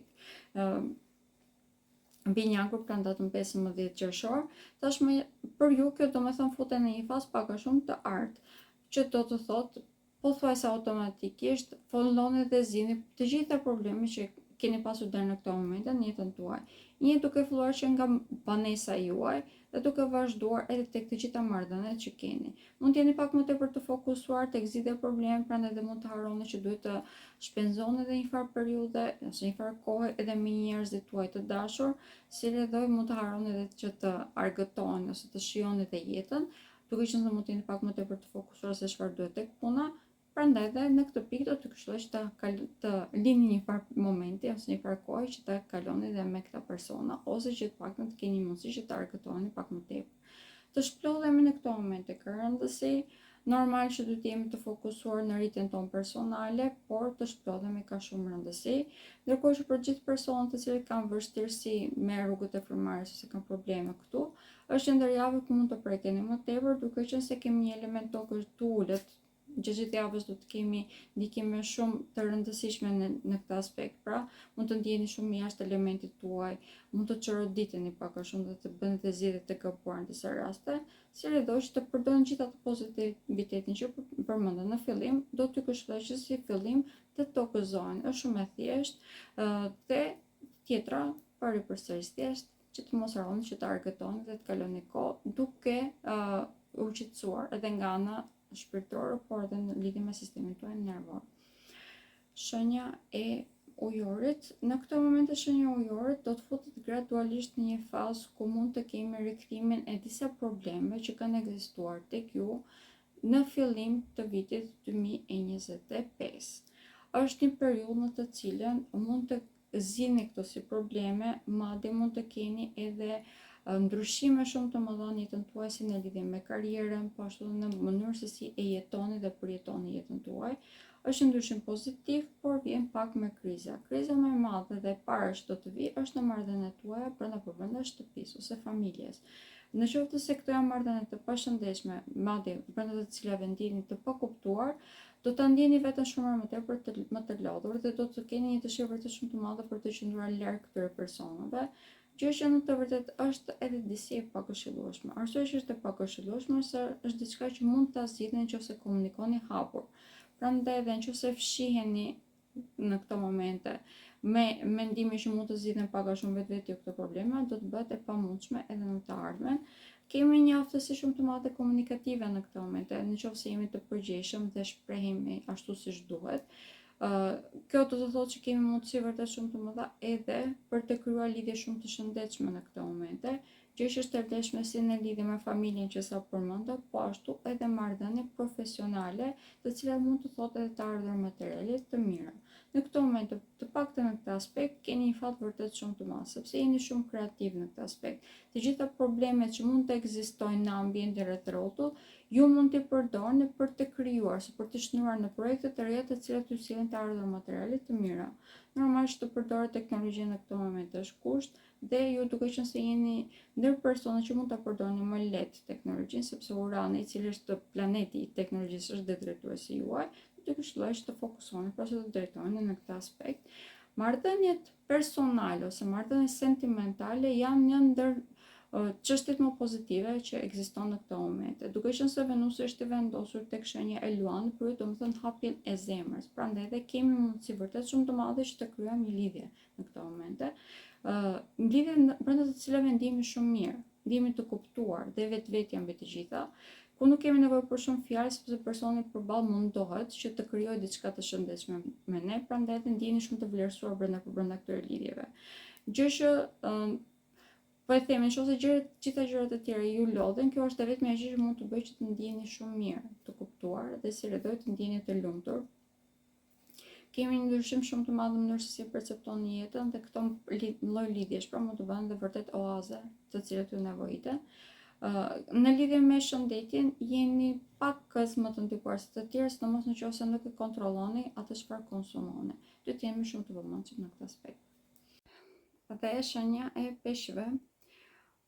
binjakur pranë datën 15 qershor. Tashmë për ju kjo do të thonë futen në një fazë pak a shumë të artë, që do të thotë pothuajse automatikisht filloni dhe zgjidhni të gjitha problemet që keni pasur deri në këto momente në jetën tuaj. Një duke filluar që nga banesa juaj dhe duke vazhduar edhe tek të gjitha marrëdhëniet që keni. Mund të jeni pak më tepër të fokusuar tek zgjidhja e problemeve, prandaj dhe mund të harroni që duhet të shpenzoni edhe një farë periudhe ose një farë kohë edhe me njerëzit tuaj të dashur, si lidhoj mund të harroni edhe që të argëtoni ose të shijoni edhe jetën, duke qenë se mund të jeni pak më tepër të fokusuar se çfarë duhet tek puna. Prandaj dhe në këtë pikë do të këshilloj që të lini një farë momenti ose një farë kohë që ta kaloni dhe me këta persona, ose që të paktën të keni mundësi që të argëtoni pak më tepër. Të shplodhemi në këto momente ka rëndësi, normal që duhet jemi të fokusuar në rritjen tonë personale, por të shplodhemi ka shumë rëndësi, ndërkohë që për gjithë personat të cilët kanë vështirësi me rrugët e frymarrjes ose kanë probleme këtu, është ndër javë ku mund të prekeni më tepër, duke qenë se kemi një element tokë të ulët. Gjithë javës do të kemi ndikime shumë të rëndësishme në këtë aspekt. Pra, mund të ndjeni shumë jashtë elementit tuaj, mund të çoroditeni pak a shumë dhe të bëni të zgjedhje të gabuara në disa raste, si lidhoj që të përdorni gjithë atë pozitivitetin që përmenda në fillim, do t'ju këshilloj që si fillim të tokëzohen. Është shumë e thjeshtë dhe tjetra pari përsëris thjesht që të mos harroni që të argëtoni dhe të kaloni kohë duke u qetësuar edhe nga ana shpirtërore, por edhe në lidhje me sistemin tuaj nervor. Shenja e ujorit. Në këto momente shenja e ujorit do të futet gradualisht në një fazë ku mund të kemi rikthimin e disa problemeve që kanë ekzistuar tek ju në fillim të vitit 2025. Është një periudhë në të cilën mund të zgjidhni këto si probleme, madje mund të keni edhe ndryshime shumë të mëdha në jetën tuaj, si në lidhje me karrierën, po ashtu në mënyrë se si e jetoni dhe përjetoni jetën tuaj. Është ndryshim pozitiv, por vjen pak me kriza. Kriza më e madhe dhe e para që do të vijë është në marrëdhëniet tuaja brenda shtëpisë ose familjes. Në qoftë se këto janë marrëdhënie të pashëndetshme, madje brenda të cilave ndjeni të pakuptuar, do ta ndjeni veten shumë më tepër më të lodhur dhe do të keni një dëshirë vërtet shumë të madhe për të qëndruar larg këtyre personave. Gjë që në të vërtetë është edhe disi e pakëshillueshme. Arsyeja që është e pakëshillueshme është diçka që mund ta zgjidhni nëse komunikoni hapur. Prandaj edhe nëse fshiheni në këto momente me mendimin që mund të zgjidhen pak a shumë vetvete këto probleme, do të bëhet e pamundshme edhe në të ardhmen. Kemi një aftësi shumë të madhe komunikative në këto momente, nëse jemi të përgjegjshëm dhe shprehemi ashtu siç duhet. Kjo do të thotë që kemi mundësi vërtet shumë të mëdha edhe për të krijuar lidhje shumë të shëndetshme në këto momente, gjë që është e vlefshme si në lidhje me familjen që sa përmenda, po ashtu edhe marrëdhënie profesionale, të cilat mund të thotë edhe të ardhur materiale të mira. Në këto momente, të paktën në këtë aspekt, keni një fat vërtet shumë të madh, sepse jeni shumë kreativ në këtë aspekt. Të gjitha problemet që mund të ekzistojnë në ambientin rreth rrotull, ju mund t'i përdorni për të krijuar, për të shënuar në projekte të reja të cilat ju sillen të ardhur materiale të mira. Normalisht të përdoret teknologjinë në këto momente është kusht dhe ju duke qenë se jeni ndër persona që mund ta përdorni më lehtë teknologjinë, sepse Urani, i cili është planeti i teknologjisë, është drejtuesi juaj, të këshilloj të fokusoni pra që të drejtoni në këtë aspekt. Marrëdhëniet personale ose marrëdhëniet sentimentale janë një ndër çështjet më pozitive që ekziston në këto momente. Duke qenë se Venusi është i vendosur tek shenja e Luanit, për ju domethënë hapjen e zemrës. Prandaj edhe kemi mundësi vërtet shumë të madhe që të krijojmë një lidhje në këto momente. Lidhje brenda të cilave ndihemi shumë mirë, ndihemi të kuptuar dhe vetvetja mbi të gjitha, ku nuk kemi nevojë për shumë fjalë, sepse personi përballë mundohet që të krijojë diçka të shëndetshme me ne, prandaj edhe ndiheni shumë të vlerësuar brenda këtyre lidhjeve. Gjë që po e themi, nëse gjitha gjërat e tjera ju lodhen, kjo është vetëm ajo që mund të bëjë që të ndiheni shumë mirë, të kuptuar dhe si rrethoj të ndiheni të lumtur. Kemi një ndryshim shumë të madh në mënyrë se si perceptoni jetën dhe këto lloj lidhjesh pra mund të bëhen dhe vërtet oaze të cilat ju nevojiten. Në lidhje me shëndetjen jeni pak më të ndikuar se të tjerë, sidomos nëse nuk e kontrolloni atë çfarë konsumoni. Do të jemi shumë të vëmendshëm në këtë aspekt. Dhe shenja e peshqve.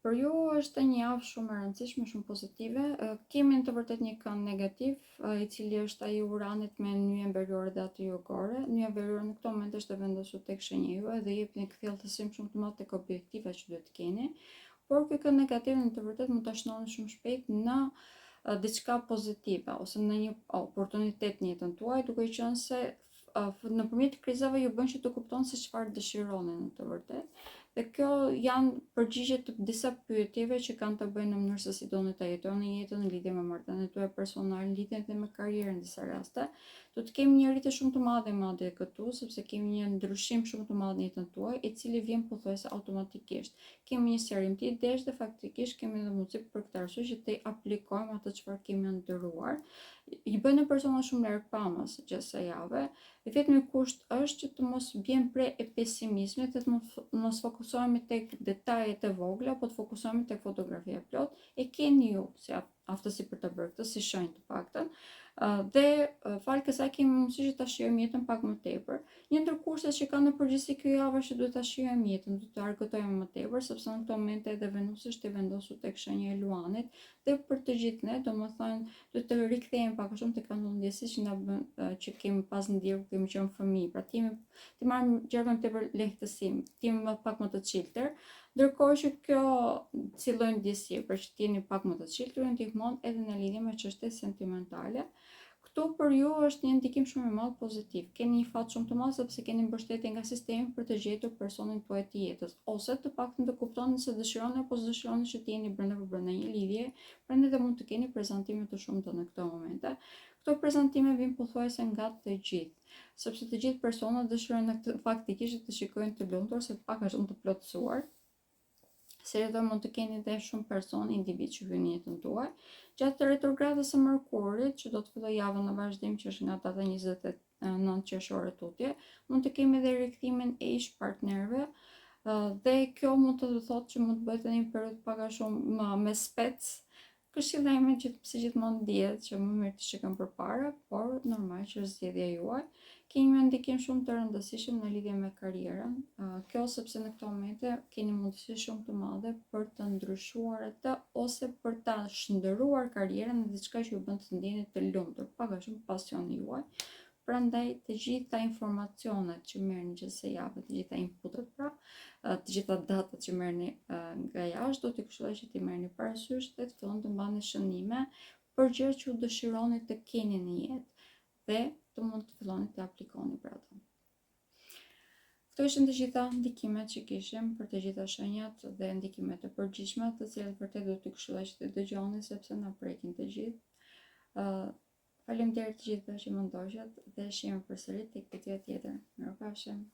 Për ju është një javë shumë e rëndësishme, shumë pozitive. Kemi në të vërtet një kënd negativ, i cili është ai Uranit me nyjen veriore dhe atë jugore. Nyja veriore në këto momente është e vendosur tek shenja juaj dhe jep një kthjellësim shumë të madh tek objektivat që duhet të keni. Por kjo kënd negativ në të vërtet mund ta shndoni shumë shpejt në diçka pozitive ose në një oportunitet në jetën tuaj, duke qenë se nëpërmjet krizave ju bën që të kuptoni se çfarë dëshironi në të vërtetë. Dhe kjo janë përgjigje të disa pyetjeve që kanë të bëjnë në mënyrë se si doni ta jetoni jetën në lidhje me marrëdhëniet tuaja personale, në lidhje edhe me karrierën në disa raste. Do të kemi një rritje shumë të madhe këtu, sepse kemi një ndryshim shumë të madh në jetën tuaj, i cili vjen pothuajse automatikisht. Kemi një serim të idesh dhe faktikisht kemi edhe mundësi për këtë arsye që të aplikojmë atë çfarë kemi ndëruar. I bëjnë persona shumë larg pamës gjatë kësaj jave. Vetmi kusht është që të mos vjen prej e pesimizmit, të mos fokusohemi tek detajet e vogla, po të fokusohemi tek fotografia plot. E keni ju si aftësi për të bërë këtë, si shenjë të paktën. Dhe falë kësaj kemi mundësi që ta shijojmë jetën pak më tepër. Një ndër kurset që kanë në përgjithësi kjo javë është që duhet ta shijojmë jetën, duhet të argëtojmë më tepër, sepse në këto momente edhe Venusi është i vendosur tek shenja e Luanit dhe për të gjithë ne, domethënë duhet të rikthehemi pak a shumë tek ato ndjesit që na bën që kemi pas ndjerë, kemi qenë fëmijë, pra ti marrim gjëra më tepër lehtësim, ti pak më të çiltër. Ndërkohë që kjo lloj ndjesie, për që t'jeni pak më të çiltur, ndihmon edhe në lidhje me çështje sentimentale. Këtu për ju është një ndikim shumë i madh pozitiv. Keni një fat shumë të madh sepse keni mbështetje nga sistemi për të gjetur personin tuaj të jetës, ose të paktën të kuptoni se dëshironi apo s'dëshironi që të jeni brenda një lidhje, prandaj mund të keni prezantime të shumta në këto momente. Këto prezantime vijnë pothuajse nga të gjithë, sepse të gjithë personat dëshirojnë faktikisht të shikojnë të lumtur, se pak a shumë të plotësuar. Se edhe mund të keni dhe shumë person, individ që hyjnë në jetën tuaj. Gjatë retrogradës së Mërkurit, që do të fillojë javën në vazhdim, që është nga data 29 qershore tutje, mund të kemi edhe rikthimin e ish partnerëve, dhe kjo mund të thotë që mund të bëhet një periudhë pak a shumë me spec. Këshillimi si gjithmonë dihet që më mirë të shikojmë përpara, por normal që është zgjedhja juaj. Keni një ndikim shumë të rëndësishëm në lidhje me karrierën. Kjo sepse në këto momente keni mundësi shumë të mëdha për të ndryshuar atë ose për ta shndëruar karrierën në diçka që ju bën të ndjeni të lumtur, pak a shumë pasioni juaj. Prandaj të gjitha informacionet që merrni gjithsej javë, të gjitha inputet pra, të gjitha datat që merrni nga jashtë, do t'i këshilloj që t'i merrni parasysh dhe të filloni të mbani shënime për gjëra që ju dëshironi të keni në jetë dhe të mund të filloni të aplikoni për ato. Këto ishin të gjitha ndikimet që kishim për të gjitha shenjat dhe ndikimet e përgjithshme, të cilat vërtet do t'ju këshilloj që të dëgjoni sepse na prekin të gjithë. Faleminderit të gjithëve që më ndoqët dhe shihemi përsëri tek video tjetër. Mirupafshim.